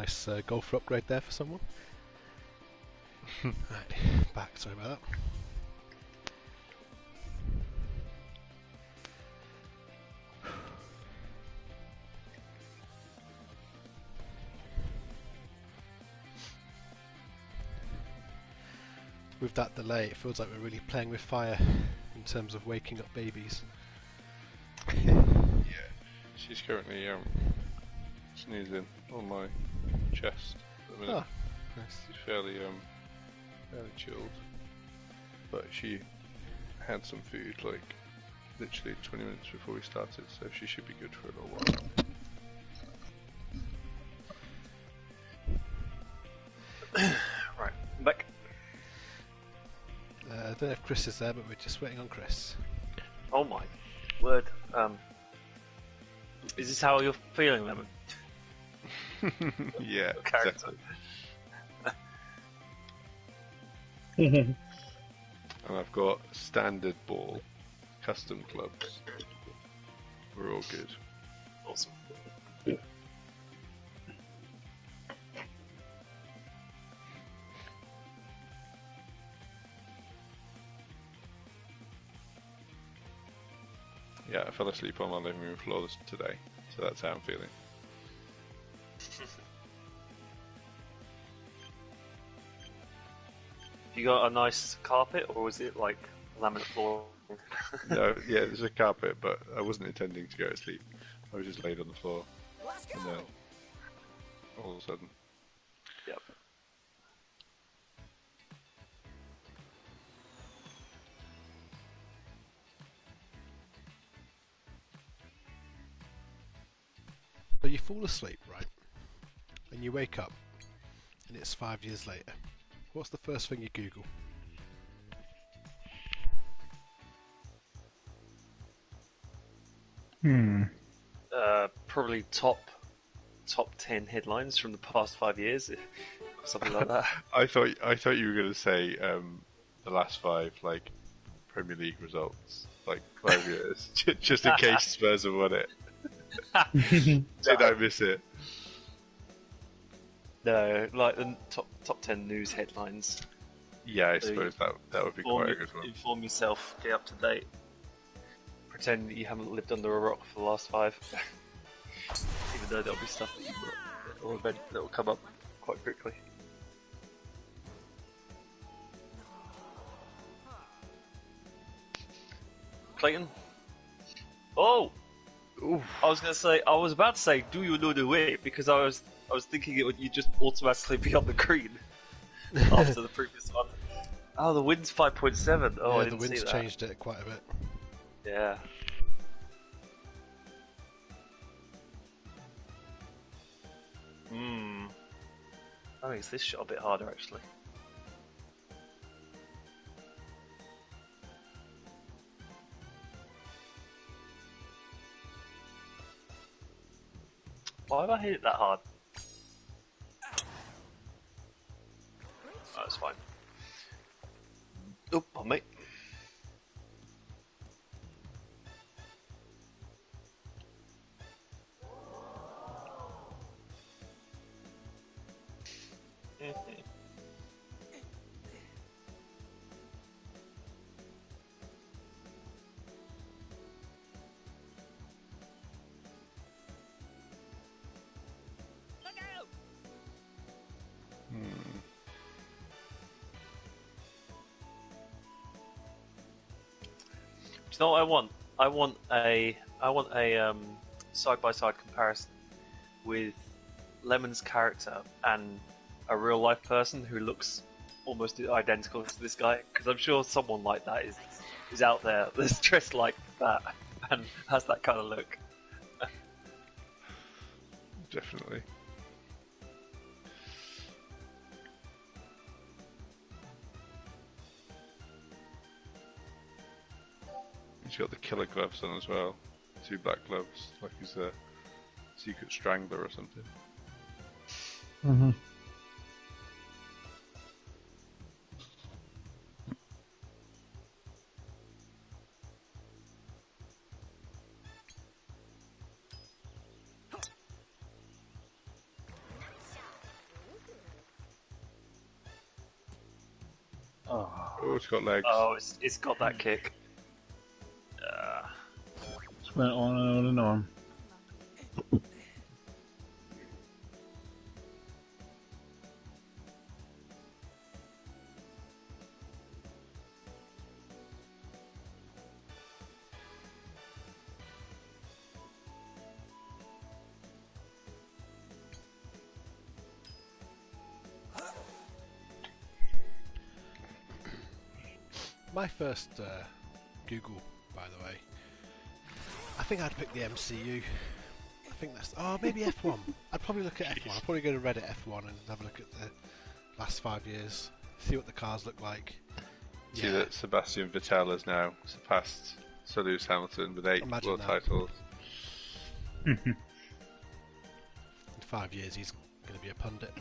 Nice golfer upgrade there for someone. Right, back. Sorry about that. With that delay, it feels like we're really playing with fire in terms of waking up babies. Yeah, she's currently sneezing on my chest at the minute. Ah, nice. She's fairly chilled, but she had some food like literally 20 minutes before we started, so she should be good for a little while. Right, I'm back. I don't know if Chris is there, but we're just waiting on Chris. Oh my word. Is this how you're feeling, Lemon? Yeah, Character. exactly. And I've got standard ball, custom clubs. We're all good. Awesome. Yeah, I fell asleep on my living room floor today, so that's how I'm feeling. You got a nice carpet, or was it like laminate floor? No, yeah, there's a carpet, but I wasn't intending to go to sleep. I was just laid on the floor, Let's go. and then all of a sudden, Yep. So you fall asleep, right? And you wake up, and it's 5 years later. What's the first thing you Google? Probably top 10 headlines from the past 5 years, something like that. I thought you were going to say the last 5 like Premier League results, like 5 years, just in case Spurs have won it. Did I miss it? No, like the top 10 news headlines. Yeah, I So suppose that would be quite a good one. Inform yourself, get up to date. Pretend that you haven't lived under a rock for the last 5. Even though there'll be stuff that you or event that will come up quite quickly. Clayton? Oh! Oof. I was about to say, do you know the way? Because I was thinking it would you just automatically be on the green after the previous one. Oh, the wind's 5.7. Oh, I yeah, the didn't see wind's that. changed it quite a bit. Yeah. I think it's this shot a bit harder actually. Why have I hit it that hard? Oh, that's fine. Oop, on me. Look out! Do you know what I want? I want a side-by-side comparison with Lemon's character and a real-life person who looks almost identical to this guy. Because I'm sure someone like that is out there that's dressed like that and has that kind of look. Definitely. He's got the killer gloves on as well. 2 black gloves, like he's a secret strangler or something. Mm-hmm. Oh, it's got legs. Oh, it's got that kick. Just went on and on. My first Google, by the way, I think I'd pick the MCU. I think that's... Oh, maybe F1. I'd probably look at F1. I'd probably go to Reddit F1 and have a look at the last 5 years. See what the cars look like. See that Sebastian Vettel has now surpassed Sir Lewis Hamilton with 8 Imagine world that. titles. In 5 years, he's going to be a pundit.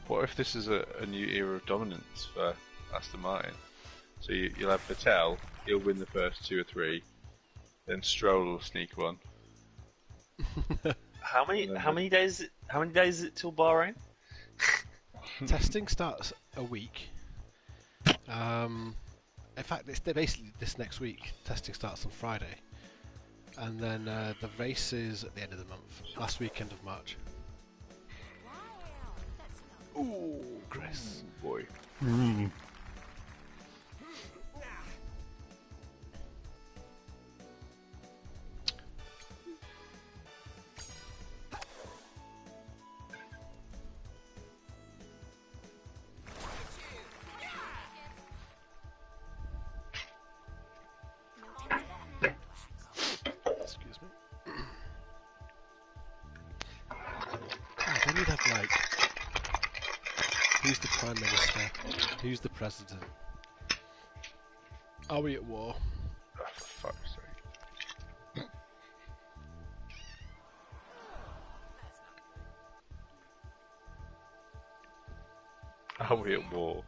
What if this is a new era of dominance for Aston Martin? So you'll have Vettel, he'll win the first 2 or 3, then Stroll will sneak one. How many days is it till Bahrain? Testing starts a week. In fact, it's basically this next week. Testing starts on Friday, and then the race is at the end of the month, last weekend of March. Ooh, Chris. Oh boy. Excuse me. Then you'd have like, who's the Prime Minister? Who's the President? Are we at war? Oh, for fuck's sake. Are we at war?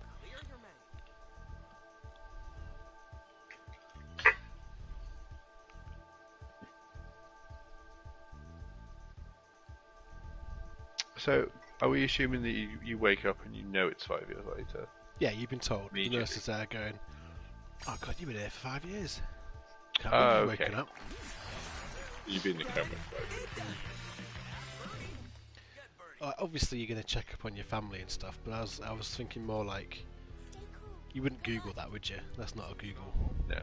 So, are we assuming that you wake up and you know it's 5 years later? Yeah, you've been told. The Immediately. nurse is there going, "Oh God, you've been here for 5 years. Can't Oh, believe you've okay. woken up." You've been in the camera for 5 years. Obviously, you're going to check up on your family and stuff, but I was thinking more like, you wouldn't Google that, would you? That's not a Google. No.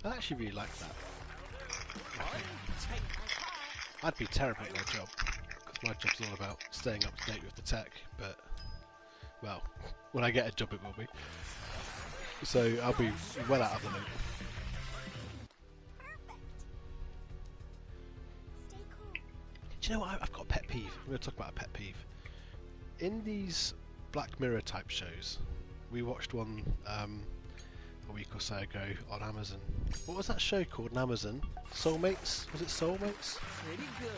I actually really like that. I'd be terrible at my job, because my job's all about staying up to date with the tech, but, well, when I get a job it will be. So I'll be well out of the loop. Do you know what? I've got a pet peeve. I'm going to talk about a pet peeve. In these Black Mirror type shows, we watched one a week or so ago on Amazon. What was that show called on Amazon? Soulmates? Was it Soulmates? Pretty good.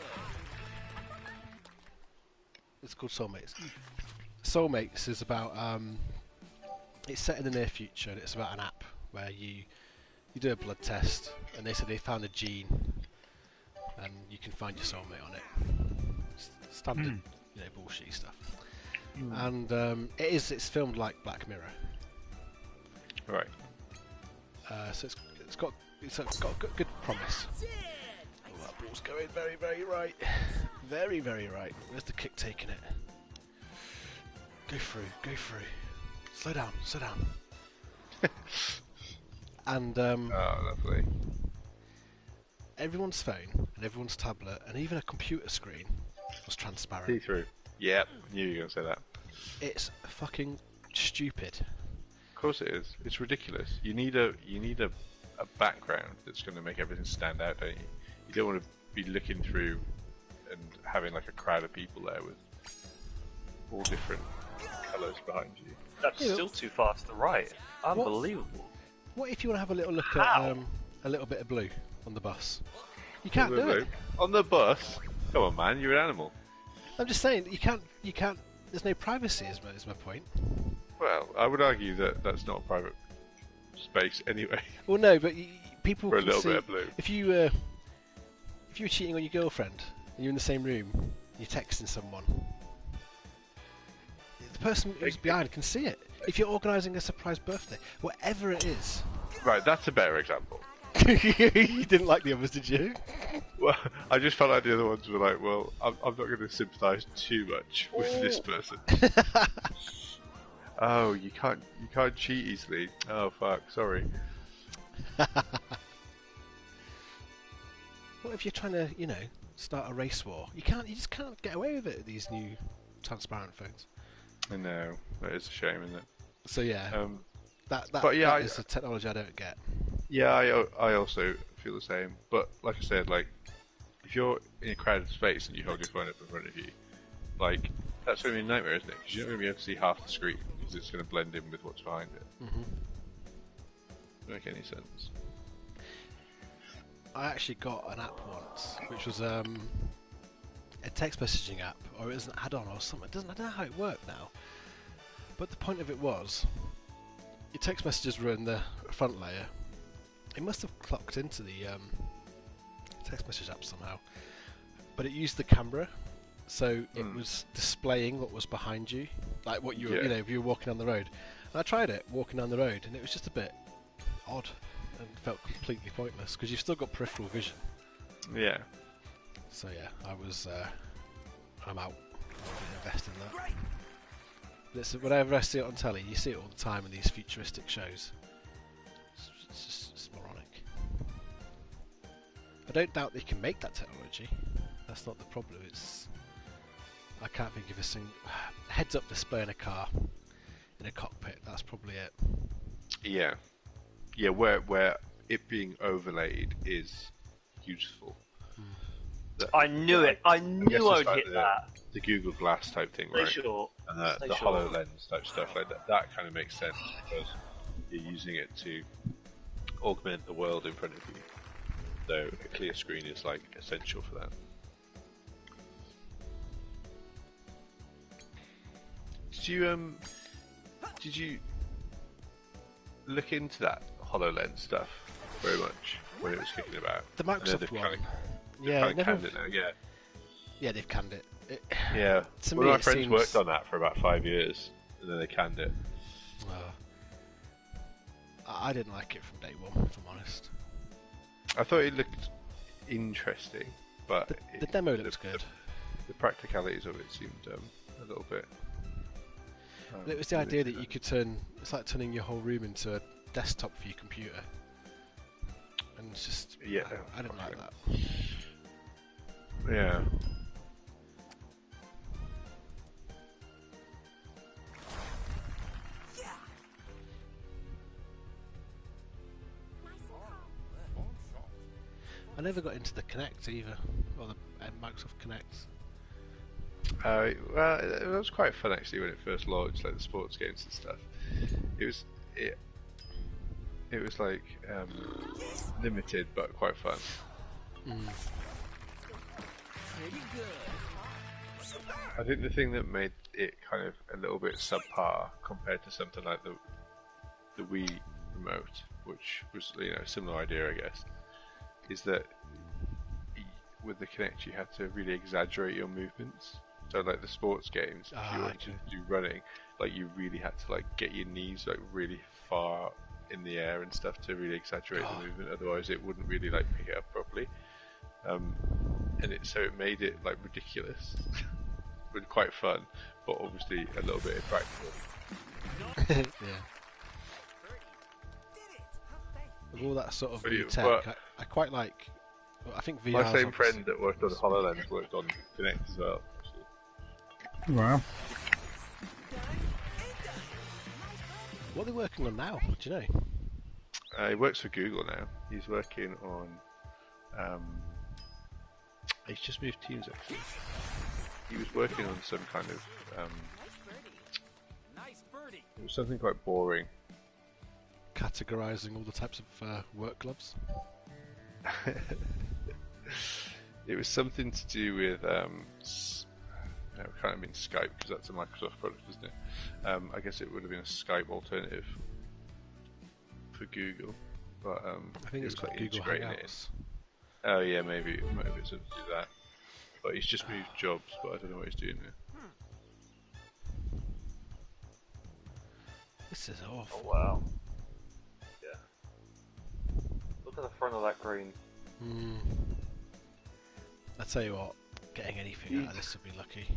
It's called Soulmates. Soulmates is about it's set in the near future, and it's about an app where you do a blood test, and they said they found a gene, and you can find your soulmate on it. Standard, bullshit stuff. And it's filmed like Black Mirror. Right. So it's got good promise. Oh, that ball's going very, very right. Very, very right. Where's the kick taking it? Go through, go through. Slow down, slow down. And Oh, lovely. everyone's phone and everyone's tablet and even a computer screen was transparent. See-through. Yep, knew you were going to say that. It's fucking stupid. Of course it is. It's ridiculous. You need a background that's going to make everything stand out, don't you? You don't want to be looking through and having like a crowd of people there with all different colours behind you. That's Yeah. still too far to the right. Unbelievable. What if you want to have a little look How? at a little bit of blue on the bus? You can't do it. On the bus? Come on, man, you're an animal. I'm just saying you can't. There's no privacy. Is my point. Well, I would argue that that's not a private space anyway. Well, no, but people For a can little see bit of blue. if you were cheating on your girlfriend and you're in the same room, you're texting someone. The person who's behind can see it. If you're organising a surprise birthday, whatever it is. Right, that's a better example. You didn't like the others, did you? Well, I just felt like the other ones were like, well, I'm not going to sympathise too much with this person. Oh, you can't cheat easily. Oh fuck, sorry. What if you're trying to, start a race war? You just can't get away with it with these new transparent phones. I know, that is a shame, isn't it? So yeah, that is a technology I don't get. Yeah, I also feel the same. But like I said, like if you're in a crowded space and you hold your phone up in front of you, like that's going to be a nightmare, isn't it? Because you're not going to be able to see half the screen because it's going to blend in with what's behind it. Mm-hmm. Doesn't make any sense. I actually got an app once, which was a text messaging app, or it was an add-on or something. I don't know how it worked now. But the point of it was, your text messages were in the front layer. It must have clocked into the text message app somehow. But it used the camera, so it was displaying what was behind you, like what you were, if you were walking down the road. And I tried it walking down the road, and it was just a bit odd and felt completely pointless because you've still got peripheral vision. Yeah. So yeah, I'm out. I won't invest in that. Whenever I see it on telly, you see it all the time in these futuristic shows. It's moronic. I don't doubt they can make that technology. That's not the problem. I can't think of a single heads-up display in a car, in a cockpit. That's probably it. Yeah. Yeah, where it being overlaid is useful. I knew it. I knew I'd hit that. The Google Glass type thing, Stay right? sure. And the HoloLens type stuff like that. That kind of makes sense because you're using it to augment the world in front of you. So a clear screen is like essential for that. Did you look into that HoloLens stuff very much when it was kicking about? The Microsoft one. Yeah, canned it now, yeah. Yeah, they've canned it. Yeah. To One me, of my it friends seems... worked on that for about 5 years, and then they canned it. I didn't like it from day one, if I'm honest. I thought it looked interesting, but the demo looks good. The practicalities of it seemed a little bit. It was the idea that you could it's like turning your whole room into a desktop for your computer. And it's just, yeah, I didn't like that. Yeah. I never got into the Kinect either, or the Microsoft Kinect. Well, it was quite fun actually when it first launched, like the sports games and stuff. It was like limited but quite fun. I think the thing that made it kind of a little bit subpar compared to something like the Wii remote, which was a similar idea, I guess, is that with the Kinect you had to really exaggerate your movements. So like the sports games, if you wanted to do running, like you really had to like get your knees like really far in the air and stuff to really exaggerate the movement. Otherwise, it wouldn't really like pick it up properly. So it made it like ridiculous, but quite fun, but obviously a little bit impractical. Yeah. With all that sort of new tech, I quite like. I think VR. My same friend that worked on HoloLens worked on Kinect as well. Wow. What are they working on now? Do you know? He works for Google now. He's working on. He's just moved teams actually. He was working on some kind of. It was something quite boring. Categorizing all the types of work gloves. It was something to do with can't have been Skype because that's a Microsoft product, isn't it? I guess it would have been a Skype alternative for Google, but I think it it's was called like Google integrating it in. Hangouts. Oh yeah, maybe it's something to do that. But he's just moved jobs, but I don't know what he's doing there. This is awful. Oh wow. Yeah. Look at the front of that green. I tell you what, getting anything out of this would be lucky.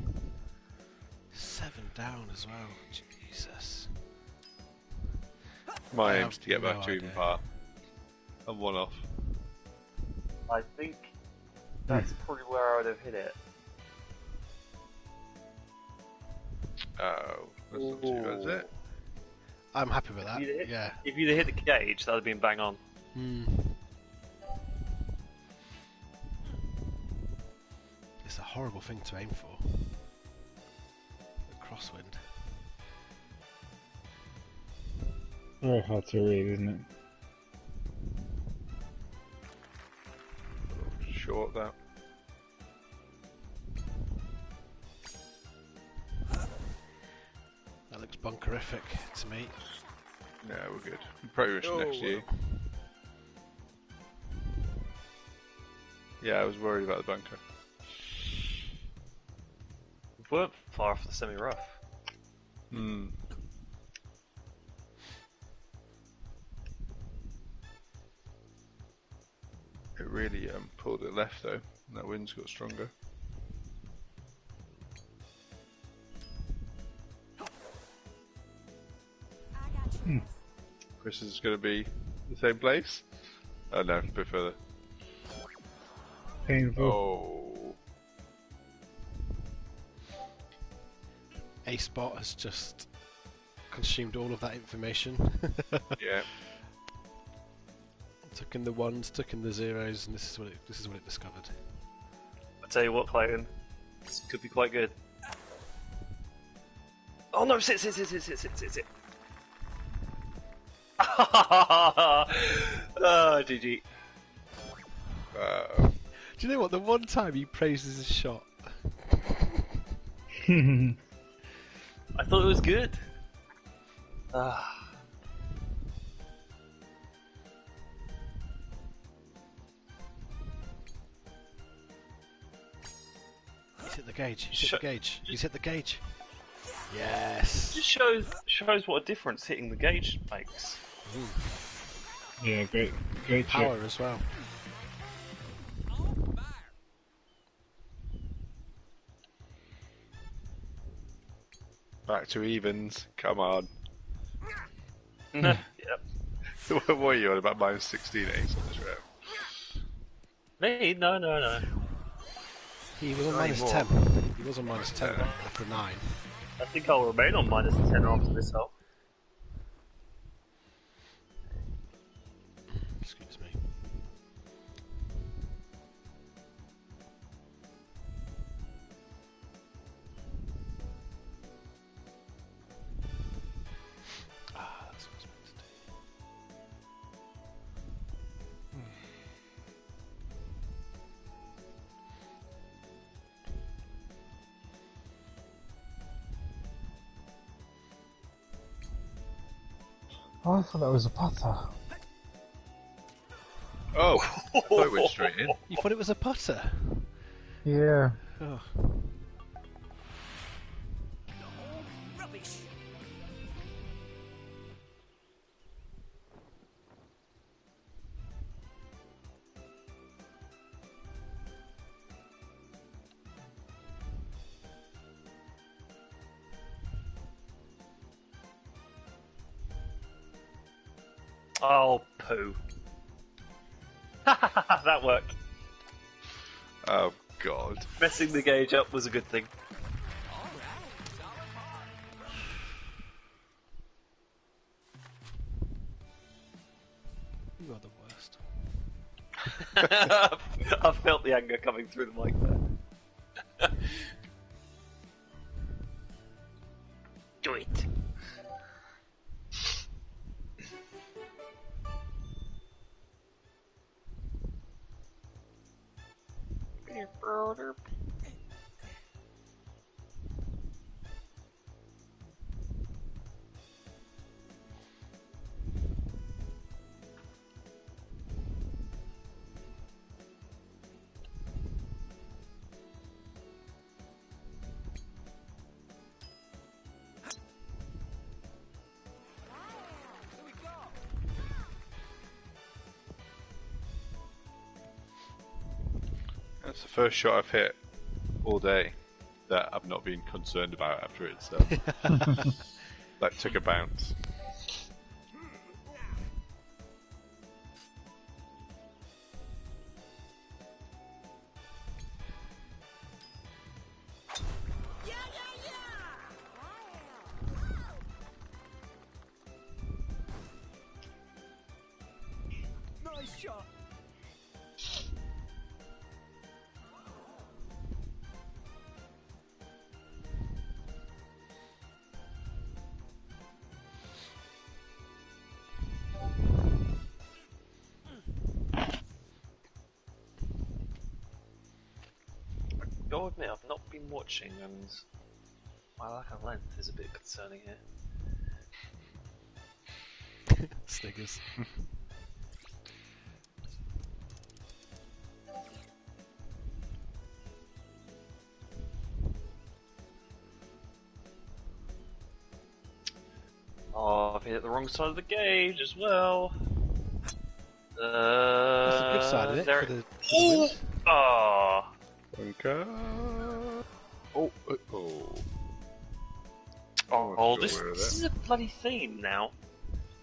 7 down as well. Jesus. My I aim's have to get back no to even idea. par. I'm 1 off. I think that's probably where I would have hit it. Oh, that's not too bad, is it? I'm happy with that. If you'd hit- Yeah. If you'd have hit the gauge, that would have been bang on. It's a horrible thing to aim for. The crosswind. Very hard to read, isn't it? Short that. That looks bunkerific to me. No, we're good. Probably risk next to you. Yeah, I was worried about the bunker. We weren't far off the semi-rough. Hmm. It really pulled it left though, and that wind's got stronger. I got you. Chris is going to be the same place? Oh no, a bit further. Painful. Oh. A spot has just consumed all of that information. Yeah. Took in the ones, took in the zeros, and this is what it discovered. I tell you what, Clayton, this could be quite good. Oh no! Sit! Oh, GG. Do you know what? The one time he praises his shot. I thought it was good. Ah. He's hit the gauge. He's hit the gauge. He's hit the gauge. Yes. Just shows what a difference hitting the gauge makes. Yeah, great Power shot. as well. Back to evens. Come on. Yep. What were you on about minus 16 ace on this round? Me? No. He was on minus more. 10. He was on minus 10 after 9. I think I'll remain on minus 10 after this hole. Excuse me. That's what I was meant to do. Oh, I thought that was a putter. Oh! I thought it went straight in. You thought it was a putter? Yeah. Oh. Rubbish. Oh, poo. That worked. Oh god. Messing the gauge up was a good thing. You are the worst. I felt the anger coming through the mic there. Do it. That's the first shot I've hit all day that I've not been concerned about after it's like took a bounce. Nice shot. Gotta admit, I've not been watching, and my lack of length is a bit concerning here. Sniggers. Oh, I've hit the wrong side of the gauge as well. That's a good side of it there for the win. Oh, Okay. Oh. oh, Sure this we're this is a bloody theme now.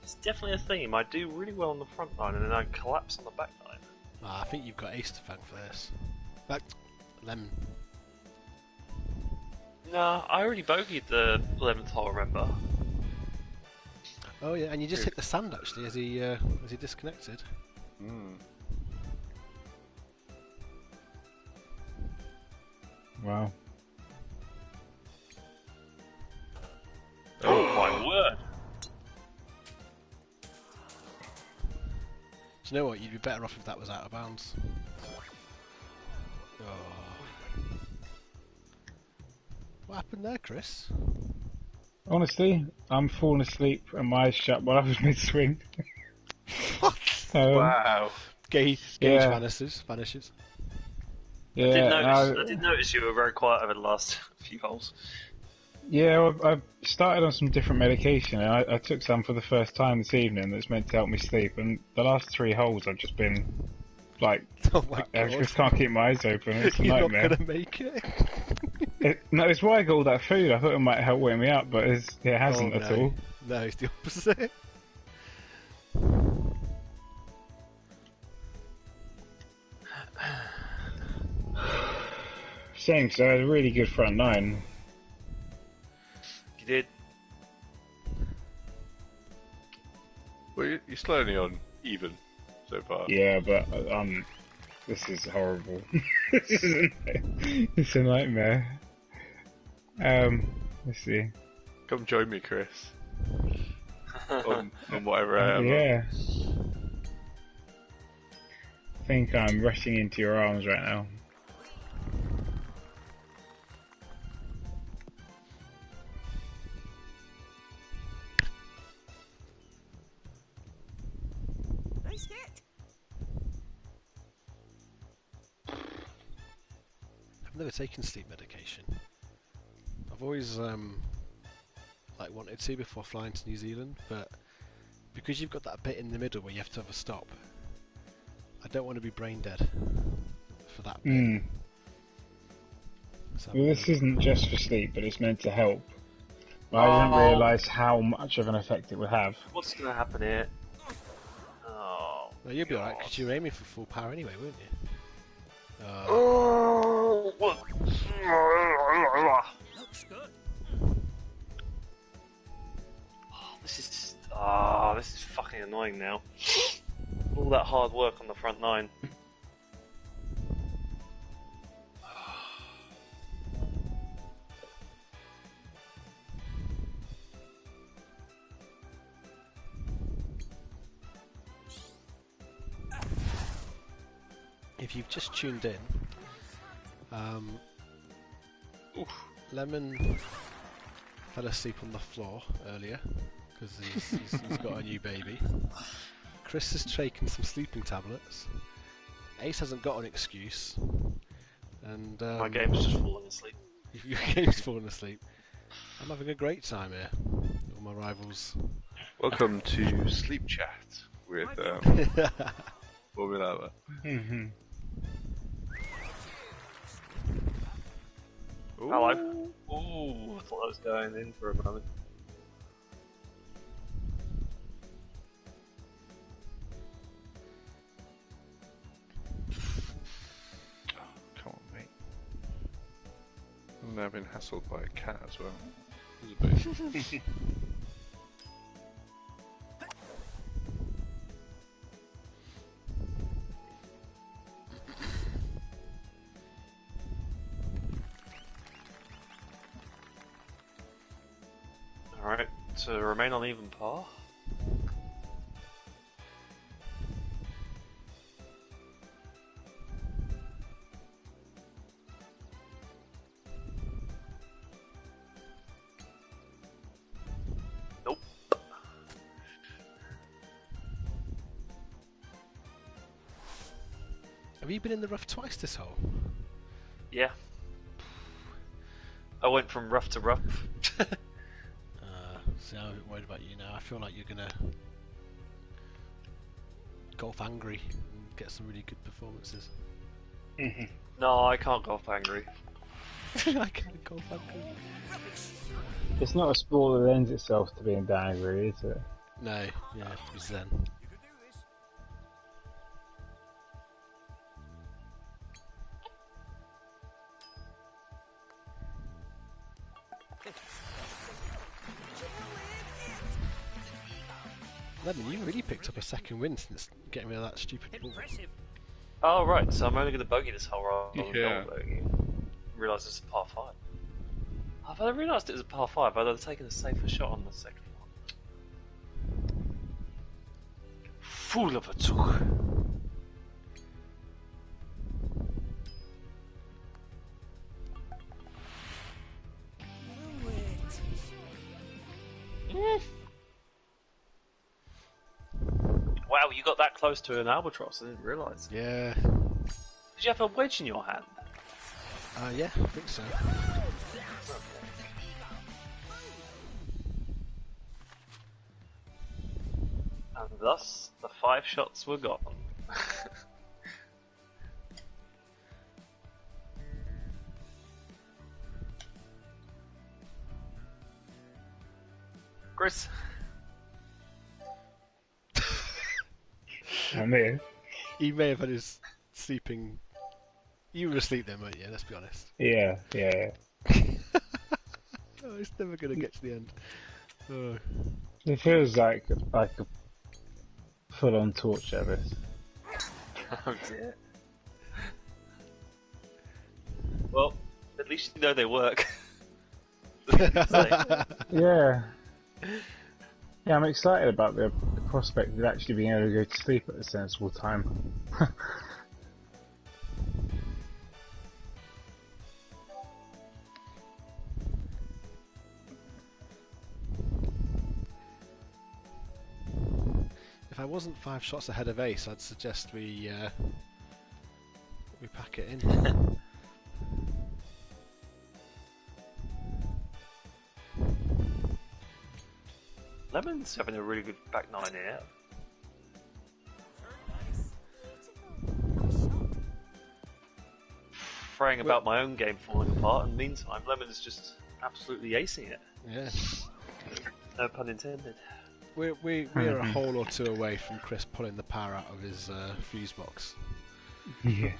It's definitely a theme. I do really well on the front line, and then I collapse on the back line. I think you've got Ace to thank for this. Back, Lemon. Nah, I already bogeyed the 11th hole, remember? Oh yeah, and you just hit the sand actually as he disconnected. Mm. Wow. Oh my word! Do you know what? You'd be better off if that was out of bounds. Oh. What happened there, Chris? Honestly, I'm falling asleep and my eyes shut while I was mid-swing. Wow. Gauge Yeah. vanishes. Yeah, I did notice you were very quiet over the last few holes. yeah, I started on some different medication and I took some for the first time this evening that's meant to help me sleep, and the last 3 holes I've just been like, Oh my I god. just can't keep my eyes open. It's a You're nightmare. not gonna make it. No, it's why I got all that food. I thought it might help wake me up, but it hasn't Oh, at no. all. No, it's the opposite. Shame, because I had a really good front 9. You did. Well, you're still only on even so far. Yeah, but this is horrible. It's a nightmare. Let's see. Come join me, Chris. on whatever I am. Yeah. I think I'm rushing into your arms right now. Nice hit. I've never taken sleep medication. I've always like wanted to before flying to New Zealand, but because you've got that bit in the middle where you have to have a stop, I don't want to be brain dead for that bit. Mm. So Well, this isn't just for sleep, but it's meant to help. But I didn't realise how much of an effect it would have. What's gonna happen here? Oh. no, you'll be alright because you were aiming for full power anyway, weren't you? Oh, what? Looks good. This is fucking annoying now. All that hard work on the front 9. If you've just tuned in, Lemon fell asleep on the floor earlier because he's got a new baby. Chris has taken some sleeping tablets. Ace hasn't got an excuse, and My game's just falling asleep. your game's fallen asleep. I'm having a great time here. All my rivals. Welcome to Sleep Chat with Formula. Mm-hmm. Hello. Ooh, I thought I was going in for a moment. Come on, mate. I'm now being hassled by a cat as well. This is a bit- Alright, to remain on even par. Nope. Have you been in the rough twice this hole? Yeah. I went from rough to rough. See, I'm a bit worried about you now. I feel like you're gonna golf angry and get some really good performances. No, I can't golf angry. I can't golf angry. It's not a sport that lends itself to being angry, is it? No, yeah, it was zen. Lemon, you really picked up a second win since getting rid of that stupid ball. Impressive. Oh, right, so I'm only going to bogey this hole rather than Yeah. double bogey. Realise it's a par 5. If I realised it was a par 5, I'd have taken a safer shot on the second one. Fool of a took. Wow, you got that close to an albatross, I didn't realise. Yeah, Did you have a wedge in your hand? yeah, I think so. And thus, the 5 shots were gone. Chris, I'm here. He may have had his sleeping. You were asleep then, weren't you? Let's be honest. Yeah. Oh, it's never going to get to the end. Oh. It feels like a full-on torture. This. oh dear. Well, at least you know they work. Yeah. Yeah, I'm excited about the prospect of actually being able to go to sleep at a sensible time. If I wasn't 5 shots ahead of Ace, I'd suggest we pack it in. Lemon's having a really good back 9 here. Praying about my own game falling apart, and meantime, Lemon's just absolutely acing it. Yeah, No pun intended. we're a hole or two away from Chris pulling the power out of his fuse box. Yeah.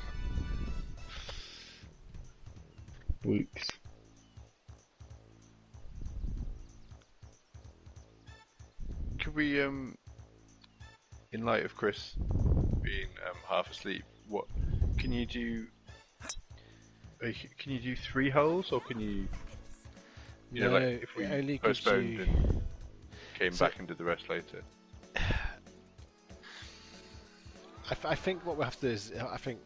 Whoops. Could we, in light of Chris being half asleep, what can you do? Can you do 3 holes, or can you? You know, No, like if we it only gives postponed you- and came So- back and did the rest later. I think what we have to do is, I think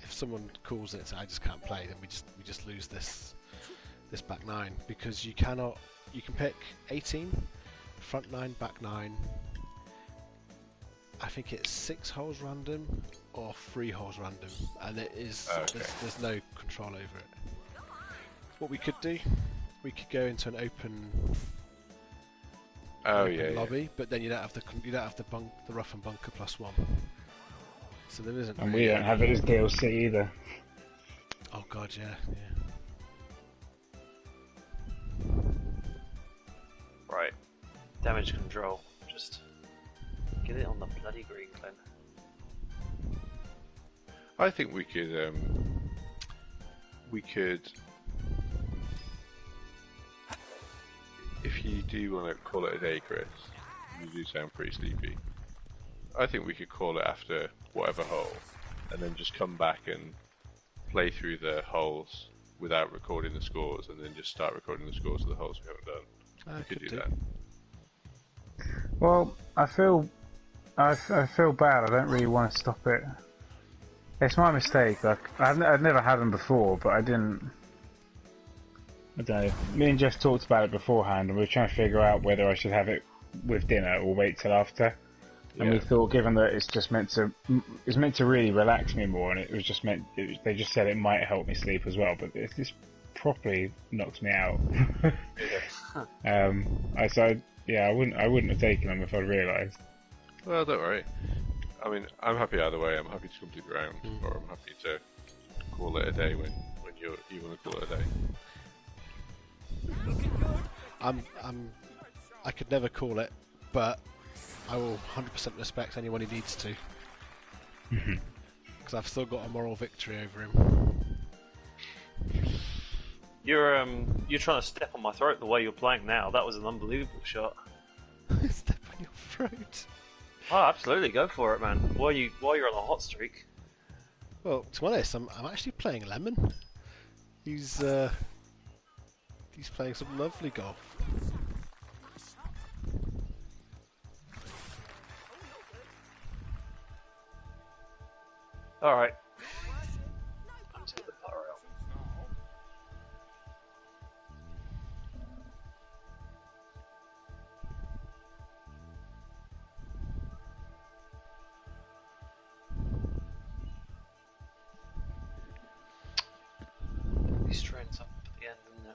if someone calls it and says, I just can't play, then we just lose this back 9, because you can pick 18, front 9, back 9. I think it's 6 holes random or 3 holes random, and it is Okay. there's no control over it. What we could do, we could go into an open lobby, but then you don't have the rough and bunker +1. So there isn't. And we don't have it as DLC either. Oh god, yeah. damage control. Just get it on the bloody green, Glenn. I think we could. If you do want to call it a day, Chris, you do sound pretty sleepy. I think we could call it after whatever hole, and then just come back and play through the holes without recording the scores, and then just start recording the scores of the holes we haven't done. We could do that. Well, I feel bad. I don't really want to stop it. It's my mistake. Like I've never had them before, but I didn't. I don't know. Me and Jeff talked about it beforehand, and we were trying to figure out whether I should have it with dinner or wait till after. And we thought, given that it's meant to really relax me more, and it was just meant. They just said it might help me sleep as well, but this properly knocked me out. I wouldn't have taken them if I'd realised. Well, don't worry. I mean, I'm happy either way. I'm happy to complete the round, or I'm happy to call it a day when you want to call it a day. I could never call it, but I will 100% respect anyone who needs to, because I've still got a moral victory over him. You're trying to step on my throat the way you're playing now. That was an unbelievable shot. Step on your throat. Oh, absolutely, go for it, man. While you're on a hot streak. Well, to be honest, I'm actually playing Lemon. He's playing some lovely golf. All right. Onto the power rail. These trains up at the end, isn't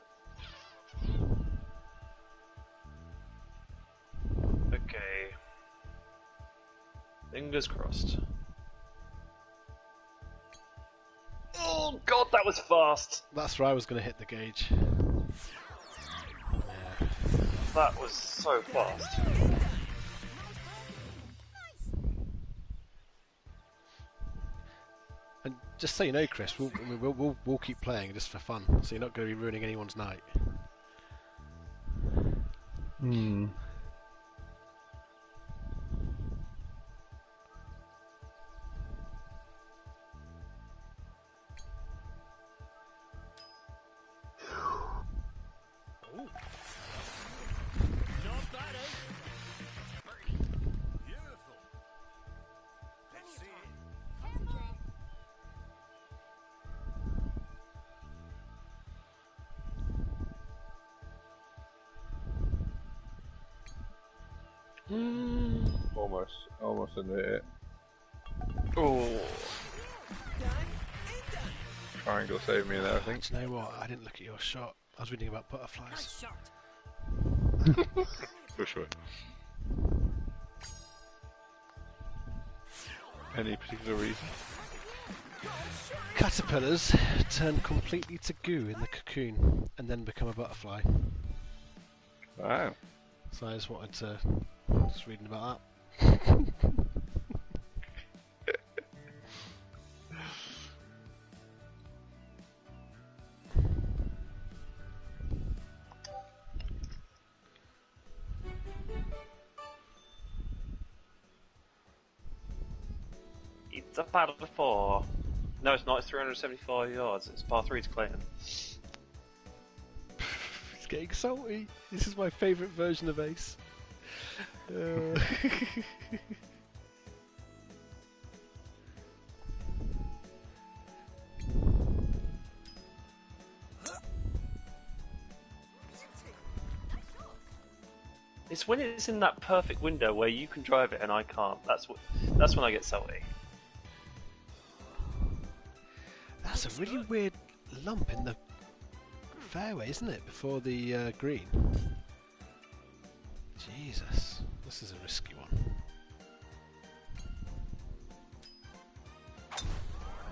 it? Okay. Fingers crossed. Oh god, that was fast! That's where I was going to hit the gauge. Yeah. That was so fast. And just so you know, Chris, we'll keep playing just for fun, so you're not going to be ruining anyone's night. Not bad, eh? Beautiful. Let's see it. Almost under it. Oh. Triangle saved me there, I think. Do you know what? I didn't look at your shot. I was reading about butterflies. Nice shot. For sure. Any particular reason? Caterpillars turn completely to goo in the cocoon and then become a butterfly. Wow. So I just wanted to... just reading about that. It's a par 4. No, it's not. It's 375 yards. It's par 3 to Clayton. It's getting salty. This is my favourite version of Ace. It's when it's in that perfect window where you can drive it and I can't. That's when I get salty. That's a really weird lump in the fairway, isn't it? Before the green. Jesus, this is a risky one.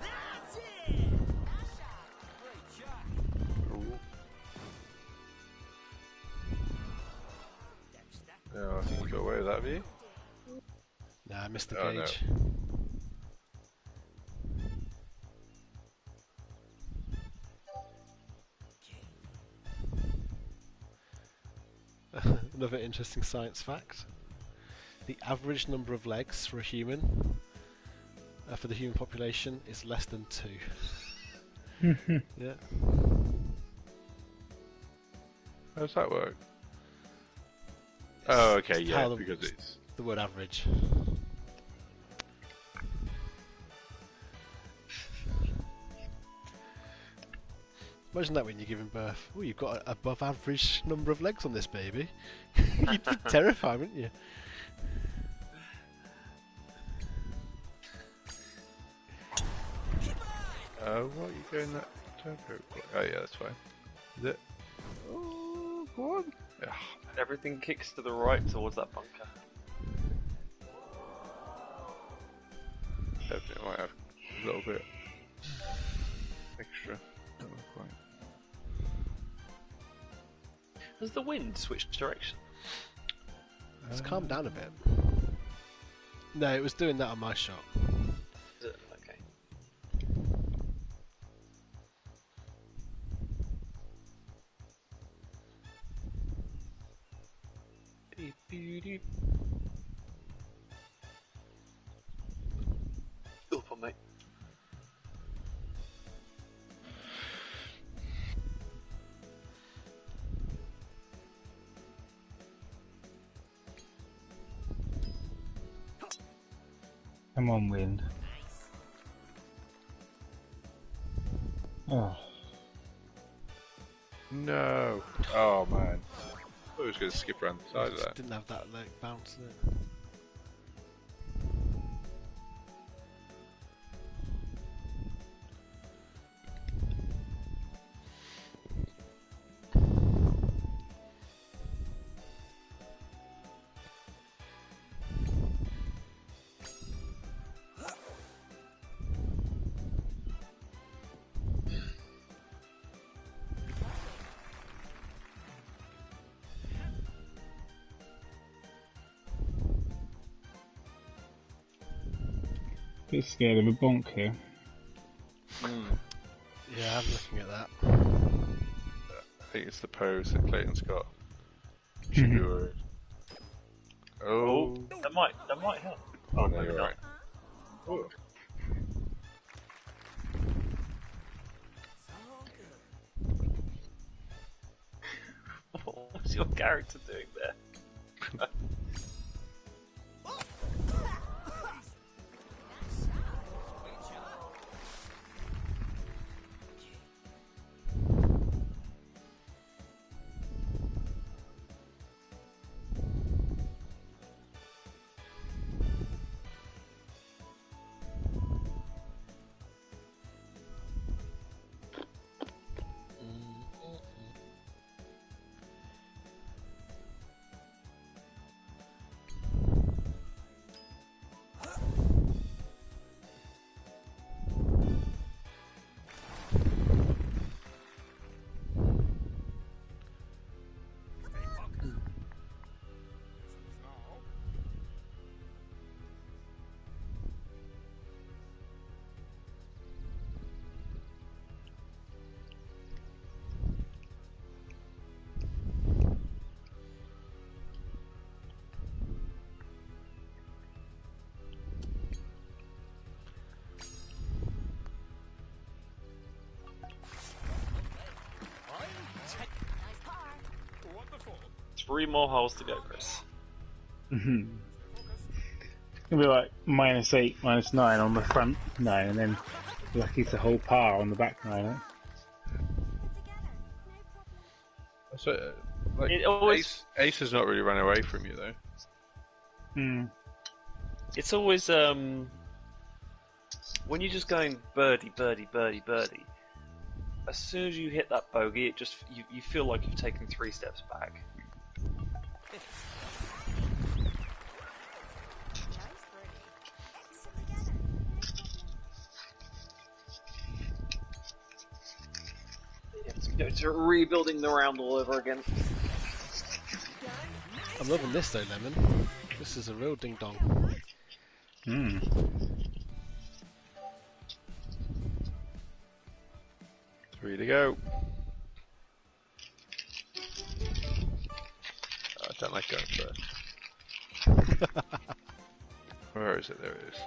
That's it. Great shot. Yeah, got away with that, have you? Nah, I missed the Oh, no. gauge. Another interesting science fact. The average number of legs for a human, for the human population, is less than 2. Yeah. How does that work? Oh, okay, It's yeah, how because it's... the word average. Imagine that when you're giving birth. Oh, you've got an above average number of legs on this baby. You'd be terrified, wouldn't you? What are you going that turbo? Oh yeah, that's fine. Is it? Oh, go on. Ugh, Everything kicks to the right towards that bunker. definitely might have a little bit extra. Not quite. Has the wind switched direction? It's calmed down a bit. No, it was doing that on my shot. Is it? Okay. Up on mate. Come on, wind. Oh, No! Oh man. I thought it was going to skip around the side of Just that. didn't have that leg bounce in it. bit scared of a bonk here. Yeah, I'm looking at that. I think it's the pose that Clayton's got. Should be worried. Oh, That might help. oh no, maybe you're not. right. Oh. What's your character doing there? Nice car. 3 more holes to go, Chris. It'll be like -8, -9 on the front 9, and then lucky to hold par on the back 9. Put together. No problem. So, like, It always- Ace has not really run away from you though. It's always when you're just going birdie, birdie, birdie, birdie. As soon as you hit that bogey, it just you feel like you've taken 3 steps back. Nice birdie. Put together. It's rebuilding the round all over again. I'm loving this though, Lemon. This is a real ding dong. Hmm. 3 to go. I don't like going first. Where is it? There it is.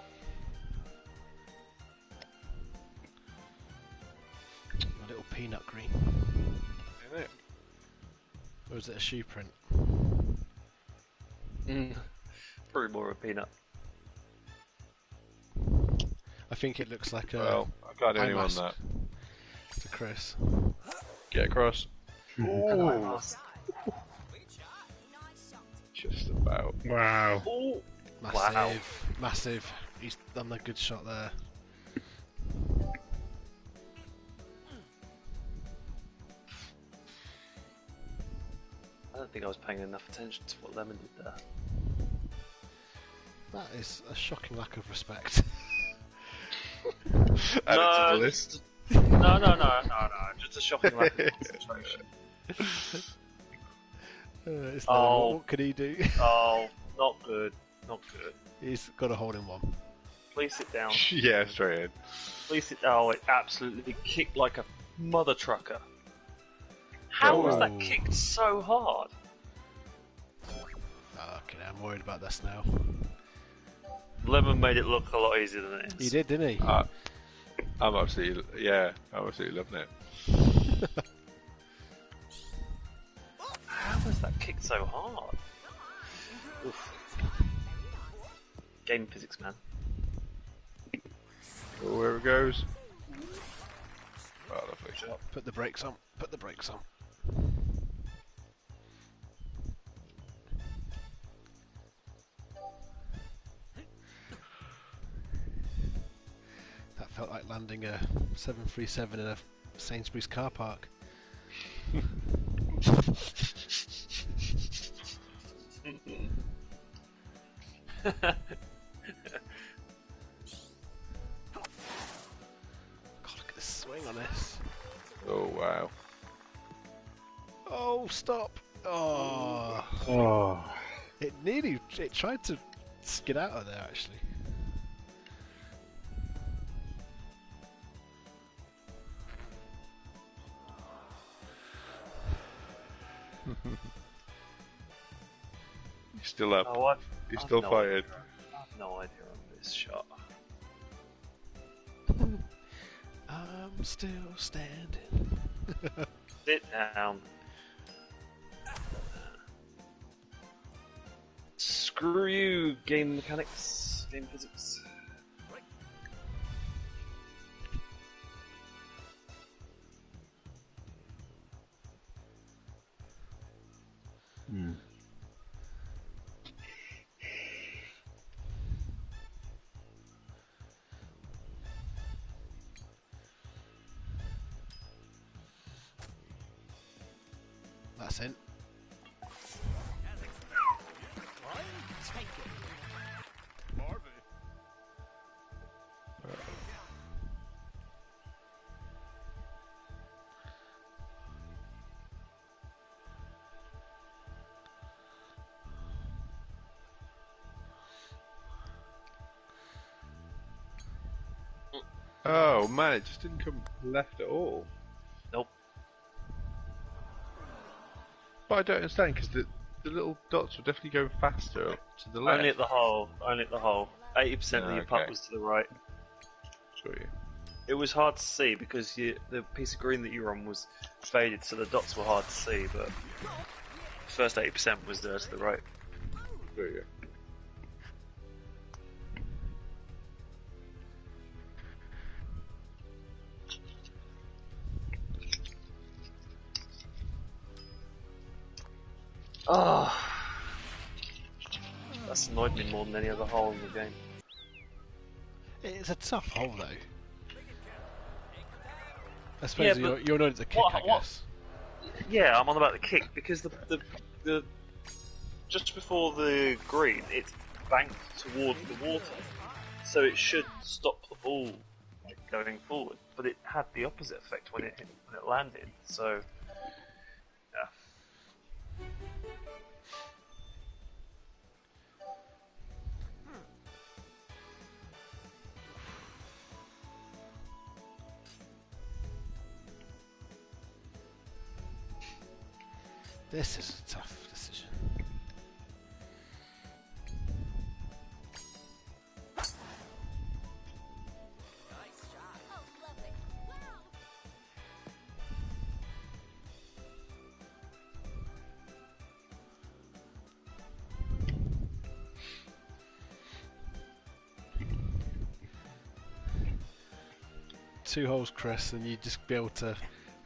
A little peanut green. Isn't it? Or is it a shoe print? Probably more of a peanut. I think it looks like a. Well, I can't do eye anyone mask that. to Chris. Get across. Oh. Just about. Wow. Oh. Massive, Wow. massive. He's done a good shot there. I don't think I was paying enough attention to what Lemon did there. That is a shocking lack of respect. Add it to the list. No. Just a shocking lack of concentration. It's Oh. what can he do? Oh, not good. Not good. He's got a hole in one. Please sit down. Yeah, straight in. Please sit down. Oh, it absolutely kicked like a mother trucker. How was that Oh. kicked so hard? Okay, I'm worried about this now. Lemon made it look a lot easier than it is. He did, didn't he? I'm absolutely loving it. How was that kicked so hard? Oof. Game physics, man. Oh, where it goes. Oh, lovely shot. Put the brakes on. Put the brakes on. That felt like landing a 737 in a Sainsbury's car park. God, look at the swing on this. Oh, wow. Oh, stop! Oh, Oh. it tried to skid out of there actually. He's still up. Oh, He's I've still no fighting. idea. I have no idea on this shot. I'm still standing. Sit down. Screw you, game mechanics, game physics. Hmm. That's it. Oh man, it just didn't come left at all. Nope. But I don't understand because the little dots were definitely going faster to the left. Only at the hole. Only at the hole. 80% of your putt Okay. was to the right. Sure you. It was hard to see because the piece of green that you were on was faded, so the dots were hard to see. But the first 80% was there to the right. Sure you. Oh, that's annoyed me more than any other hole in the game. It's a tough hole though. I suppose Yeah, but you're annoyed at the kick, I what- guess. Yeah, I'm on about the kick because the just before the green, it's banked towards the water, so it should stop the ball going forward. But it had the opposite effect when it landed. So, yeah. This is a tough decision. Nice shot. Oh, lovely. Wow. Two holes, Chris, and you just be able to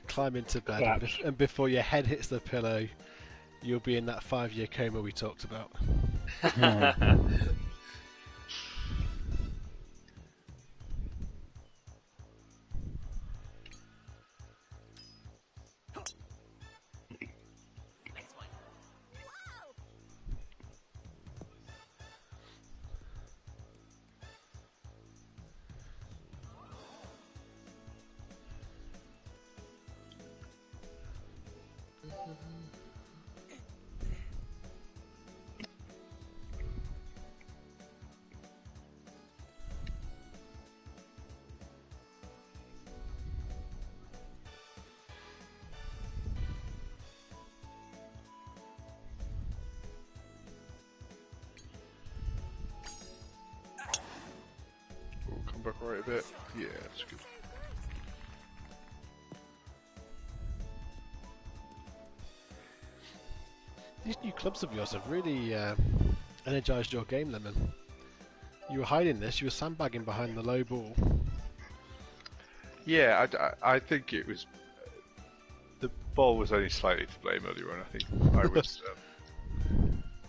climb into bed, and, Collapse. and before your head hits the pillow, you'll be in that 5-year coma we talked about. We'll come back right a bit. Yeah, that's good. These new clubs of yours have really energised your game, Lemon. You were hiding this, you were sandbagging behind the low ball. Yeah, I think it was. The ball was only slightly to blame earlier on. I think I was.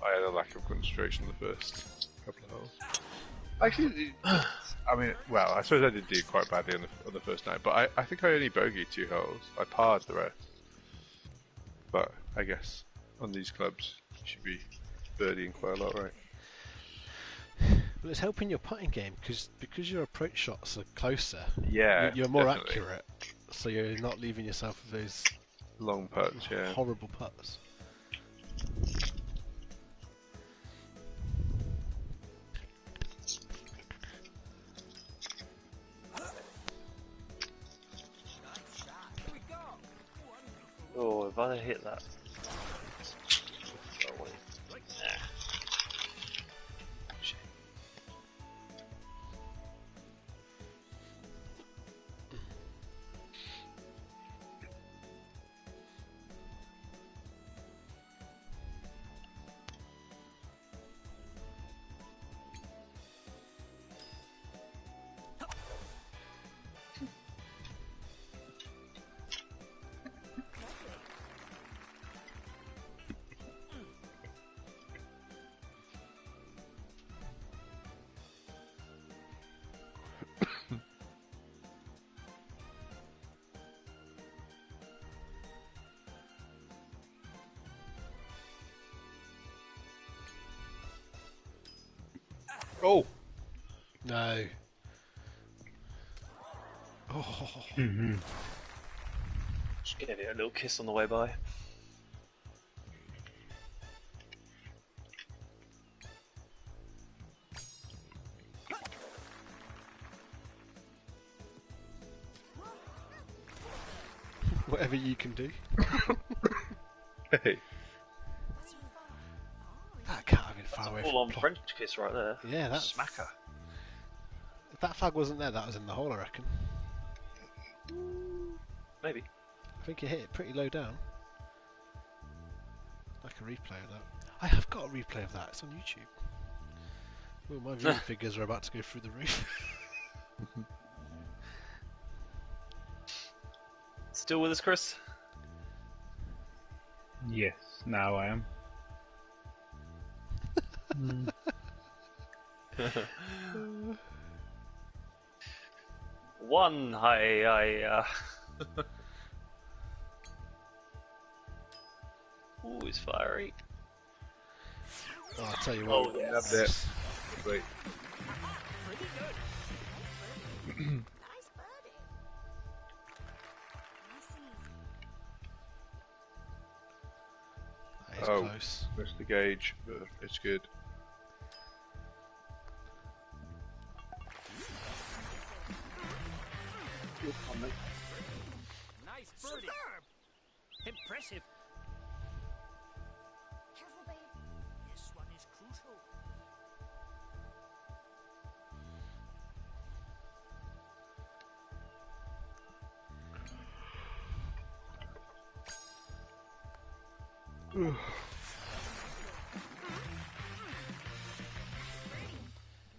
I had a lack of concentration the first couple of holes. Actually, I mean, well, I suppose I did do quite badly on the first night, but I think I only bogeyed 2 holes. I parred the rest. But I guess on these clubs, you should be birdieing quite a lot, right? Well, it's helping your putting game because your approach shots are closer. Yeah, you're more definitely. accurate, so you're not leaving yourself with those Long putts, yeah. horrible putts. Oh, if I hit that. Oh, wait. Nah. Shit. Oh! No. Oh. Just gave it a little kiss on the way by. Whatever you can do. Hey. That can't have been far That's a away full-on from French kiss right there. Yeah, that's... Smacker. If that flag wasn't there, that was in the hole, I reckon. Maybe. I think you hit it pretty low down. Like a replay of that. I have got a replay of that. It's on YouTube. Well, my viewing figures are about to go through the roof. Still with us, Chris? Yes, now I am. One, Ooh, it's fiery. Oh, I'll tell you Oh, what. yes. Loved it. Wait. Pretty good. Nice birdie. Nice and easy. That is Oh. close. Missed the gauge, but it's good. Nice birdie. Impressive.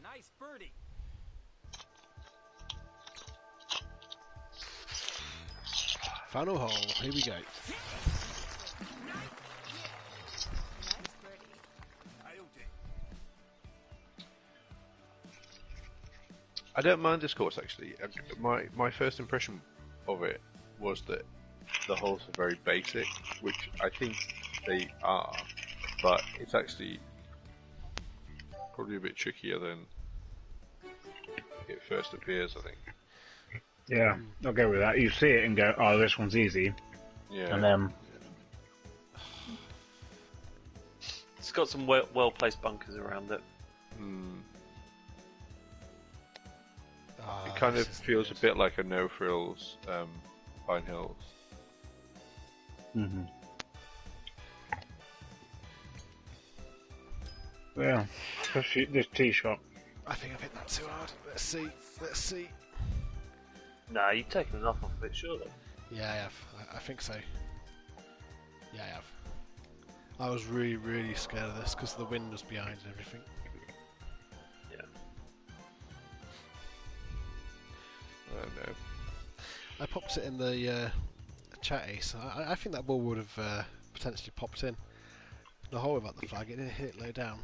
Nice birdie. Final hole. Here we go. Nice birdie. I don't mind this course actually. My first impression of it was that the holes are very basic, which I think they are, but it's actually probably a bit trickier than it first appears, I think. Yeah, I'll go with that. You see it and go, oh, this one's easy. Yeah. And then, It's got some well-placed bunkers around it. Ah, It kind of this is feels a good. bit like a no frills Pine Hills. yeah, especially this tee shot. I think I've hit that too hard. Let's see. Let's see. Nah, you've taken enough off of it, surely. Yeah, I have. I think so. Yeah, I have. I was really, really scared of this because the wind was behind and everything. Yeah. I don't know. I popped it in the chat, Ace. I think that ball would have potentially popped in. The hole without the flag, it didn't hit it low down.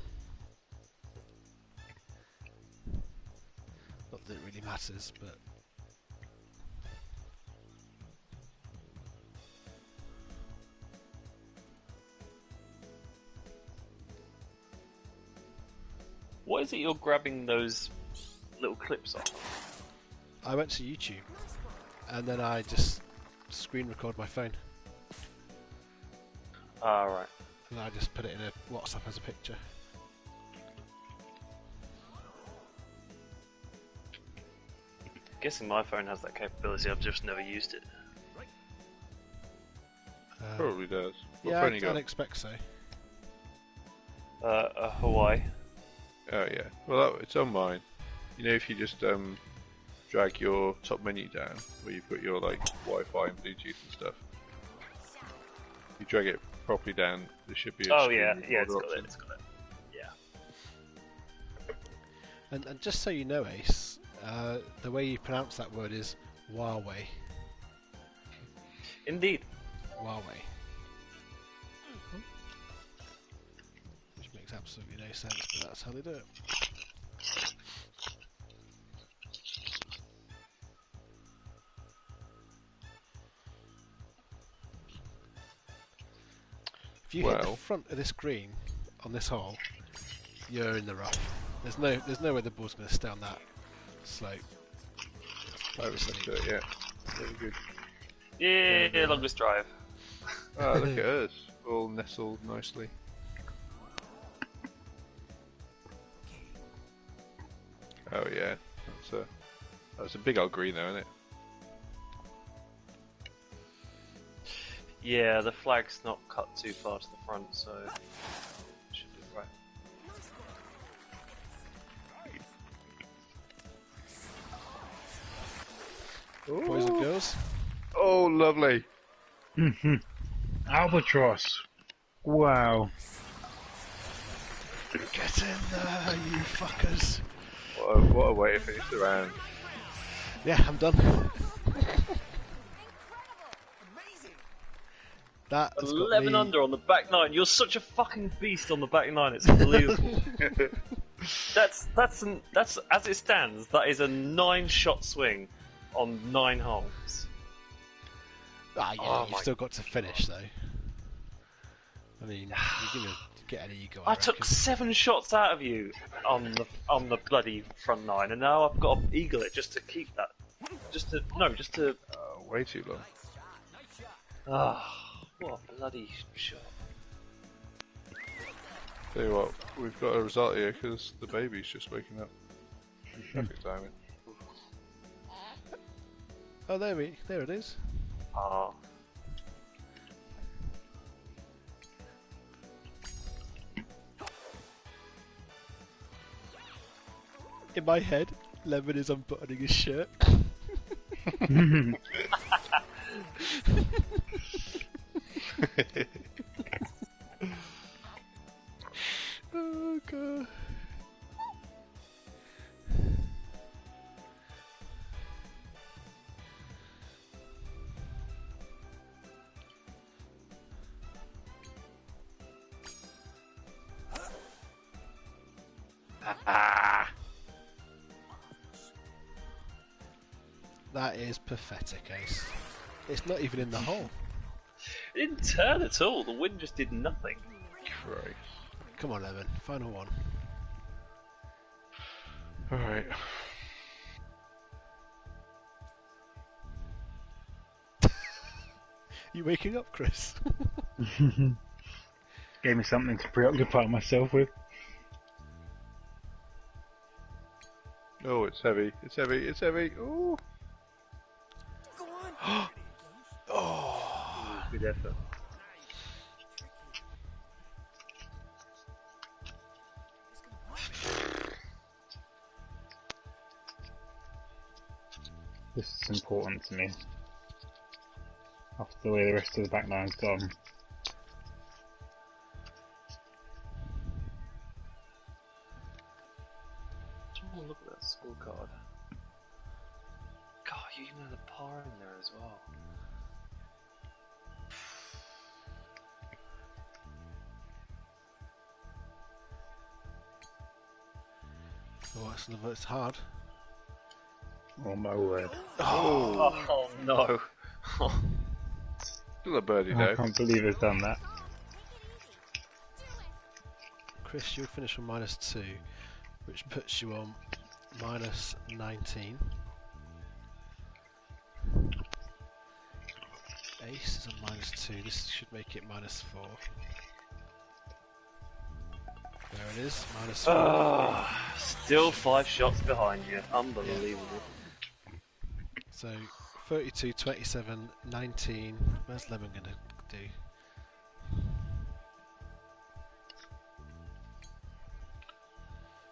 Not that it really matters, but... What is it you're grabbing those little clips off? I went to YouTube, and then I just screen record my phone, Ah, right. and I just put it in a WhatsApp as a picture. Guessing my phone has that capability, I've just never used it. Probably does. What Yeah, phone you got? I'd expect so. Hawaii. Oh yeah. Well, it's on mine. You know, if you just drag your top menu down, where you put your like Wi-Fi and Bluetooth and stuff, you drag it properly down. There should be a Oh screen yeah, recorder yeah, it's got option. it, it's got it. Yeah. And just so you know, Ace, the way you pronounce that word is Huawei. Indeed. Huawei. Which makes absolutely no sense, but that's how they do it. If you hit the Well- front of this green on this hole, you're in the rough. There's no way the ball's going to stay on that slope. Oh, that's it, yeah. Very good. Yeah, longest drive. Oh, look at us, all nestled nicely. Oh yeah, that's a big old green though, isn't it? Yeah, the flag's not cut too far to the front, so should be right. Boys and girls. Oh, lovely. Albatross. Wow. Get in there, you fuckers. What a way to finish the round. Yeah, I'm done. Amazing. That has got 11 me... under on the back nine. You're such a fucking beast on the back nine. It's unbelievable. that's as it stands. That is a 9-shot swing on 9 holes. Ah, yeah, Oh you've my- still got to finish though. I mean, you're gonna get an ego. I took reckon. 7 shots out of you on the bloody front nine, and now I've got to eagle it just to keep that. Just to. Way too long. Ah, what a bloody shot. Tell you what, we've got a result here because the baby's just waking up. Perfect timing. Oh, there it is. Ah. In my head, Lemon is unbuttoning his shirt. That is pathetic, Ace. It's not even in the hole. It didn't turn at all. The wind just did nothing. Christ. Come on, Evan. Final one. Alright. You waking up, Chris? Gave me something to preoccupy myself with. Oh, it's heavy. It's heavy. It's heavy. Oh. Go on. Oh. Good effort. This is important to me. After the way the rest of the back line's gone. Oh, look at that scorecard. God, you even had a par in there as well. Oh, it's hard. Oh my word. Oh no. Still a birdie I though. can't believe it's done that. Chris, you'll finish on -2, which puts you on -19. Ace is on -2. This should make it -4. There it is, -4. Still 5 shots behind you. Unbelievable. So 32, 27, 19. Where's Lemon gonna do?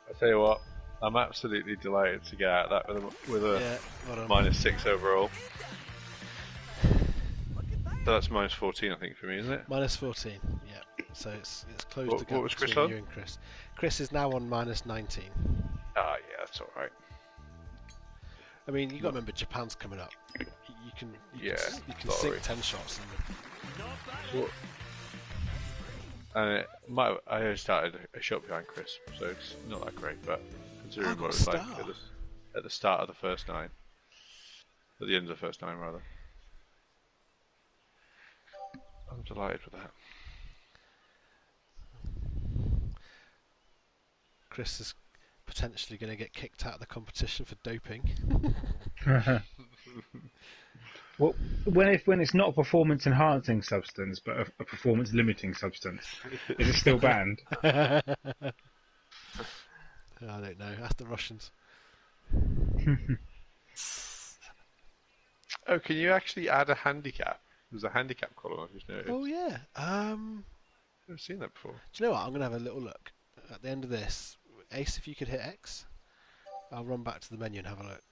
I tell you what, I'm absolutely delighted to get out of that with a Yeah, well done. -6 overall. So that's -14, I think, for me, isn't it? -14. Yeah. So it's closed What- the gap what was Chris between on? you and Chris. Chris is now on -19. Ah, yeah, that's all right. I mean, you got to remember Japan's coming up. You can Yeah, you can sorry. sink 10 shots and And I only started a shot behind Chris, so it's not that great. But considering got what a it was like star. at the start of the first 9, at the end of the first 9, rather, I'm delighted with that. Chris is potentially going to get kicked out of the competition for doping. Well, when it's not a performance enhancing substance, but a performance limiting substance, is it still banned? I don't know. Ask the Russians. Oh, can you actually add a handicap? There's a handicap column I've just noticed. Oh yeah. I've never seen that before. Do you know what? I'm going to have a little look at the end of this. Ace, if you could hit X, I'll run back to the menu and have a look.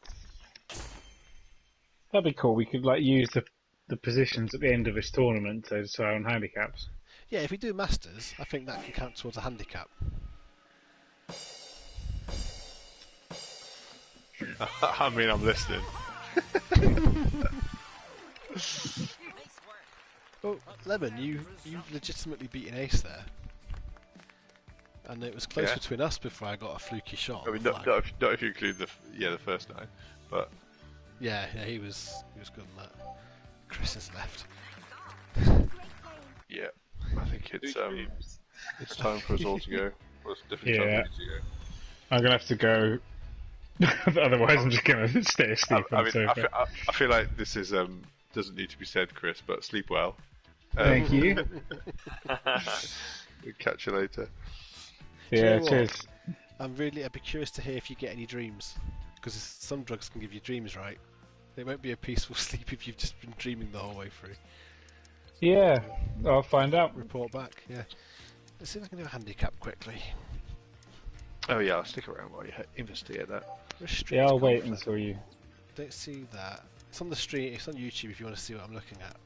That'd be cool. We could use the positions at the end of this tournament to decide on handicaps. Yeah, if we do Masters, I think that can count towards a handicap. I mean, I'm listening. Well, Lemon, you've legitimately beaten Ace there. And it was close Yeah. between us before I got a fluky shot. I mean, on not, the flag. not if you include the first 9, but Yeah, he was good on that. Chris has left. yeah, I think it's time for us all to go. Well, it's different Yeah. time for you to go. I'm gonna have to go. Otherwise, I'm just gonna stay asleep I on the mean, sofa. I feel like this is doesn't need to be said, Chris, but sleep well. Thank you. We'll catch you later. you know Yeah, what? cheers. I'd be curious to hear if you get any dreams. Because some drugs can give you dreams, right? It won't be a peaceful sleep if you've just been dreaming the whole way through. Yeah, I'll find out. Report back, yeah. Let's see if I can do a handicap quickly. Oh yeah, I'll stick around while you investigate that. Restrict Yeah, I'll wait conflict. until you. Don't see that. It's on the stream. It's on YouTube if you want to see what I'm looking at.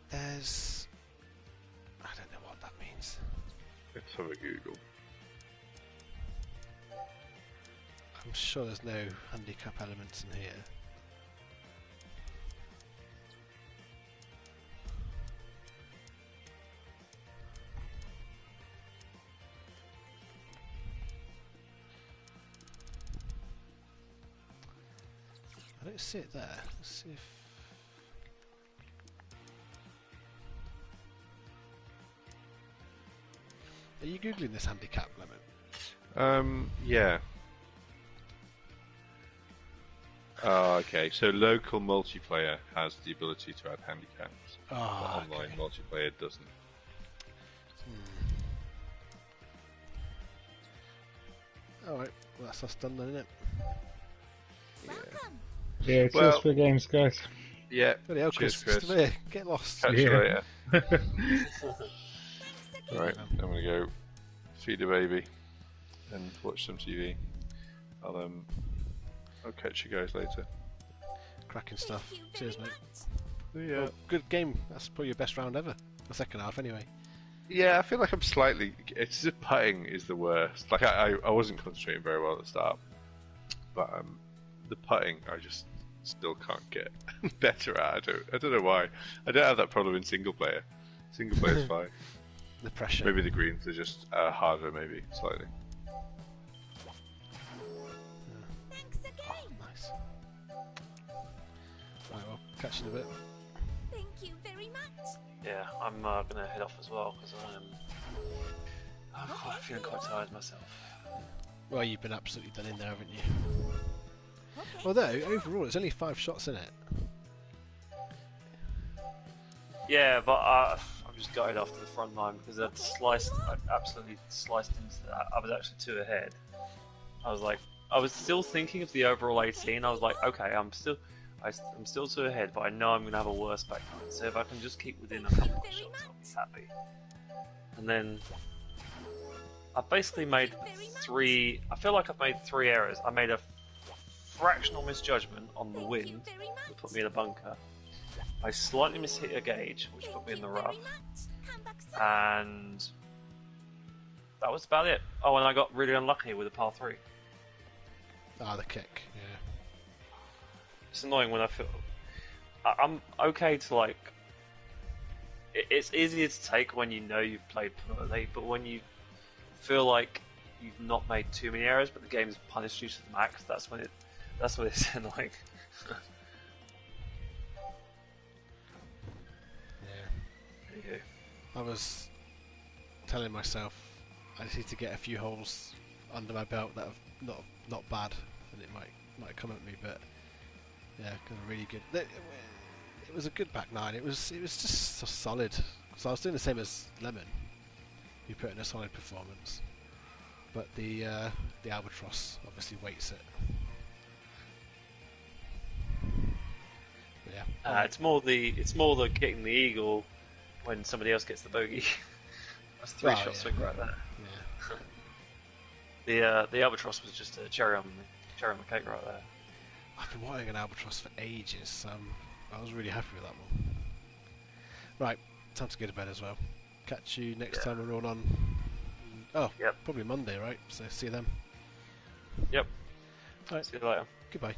There's. I don't know what that means. Let's have a Google. I'm sure there's no handicap elements in here. don't see it there. Let's see if... Are you googling this handicap, Lemon? Yeah. Okay, so local multiplayer has the ability to add handicaps, but online multiplayer doesn't. Alright, well, that's us done then, isn't it? Welcome. Yeah, cheers Well- for the games, guys. Yeah. Bloody hell, Cheers, Chris. Chris. Come here. Get lost. Catch you Yeah. later. Thanks again. Right, I'm gonna go feed the baby and watch some TV. I'll catch you guys later. Cracking stuff. Thank you Cheers, very mate. much. Yeah. Well, good game. That's probably your best round ever. The second half, anyway. Yeah, I feel like I'm slightly. It's just putting is the worst. Like I wasn't concentrating very well at the start, but the putting I just still can't get better at. I don't know why. I don't have that problem in single player. Single player's fine. The pressure. Maybe the greens are just harder, maybe slightly. Thanks Oh, again. nice. Right, well, catch you in a bit. Thank you very much. Yeah, I'm gonna head off as well because I'm feeling quite tired myself. Well, you've been absolutely done in there, haven't you? Okay. Although, overall, it's only 5 shots in it. Yeah, but I'm just going after the front line because I'd absolutely sliced into that. I was actually 2 ahead. I was still thinking of the overall 18. I was like, okay, I'm still 2 ahead, but I know I'm gonna have a worse back nine. So if I can just keep within a couple of shots, I'll be happy. And then I basically made 3. I feel like I've made 3 errors. I made a fractional misjudgment on the Thank you wind very that much. put me in a bunker. I slightly mishit a gauge, which put me in the rough, and that was about it. Oh, and I got really unlucky with a par 3. Ah, the kick. Yeah. It's annoying when I feel I'm okay to like. It's easier to take when you know you've played poorly, but when you feel like you've not made too many errors, but the game's punished you to the max, that's when it's annoying. Yeah. There you go. I was telling myself I just need to get a few holes under my belt that have not bad, and it might come at me. But yeah, kind of really good. It was a good back nine. It was just so solid. So I was doing the same as Lemon. He put in a solid performance, but the Albatross obviously weights it. But yeah. It's more the getting the eagle when somebody else gets the bogey. That's 3 Well, shot yeah. swing right there. Yeah. The albatross was just a cherry on the cake right there. I've been wanting an Albatross for ages. I was really happy with that one. Right, time to go to bed as well. Catch you next time we're all on. Oh, Yep. probably Monday, right? So see you then. Yep. Alright. See you later. Goodbye.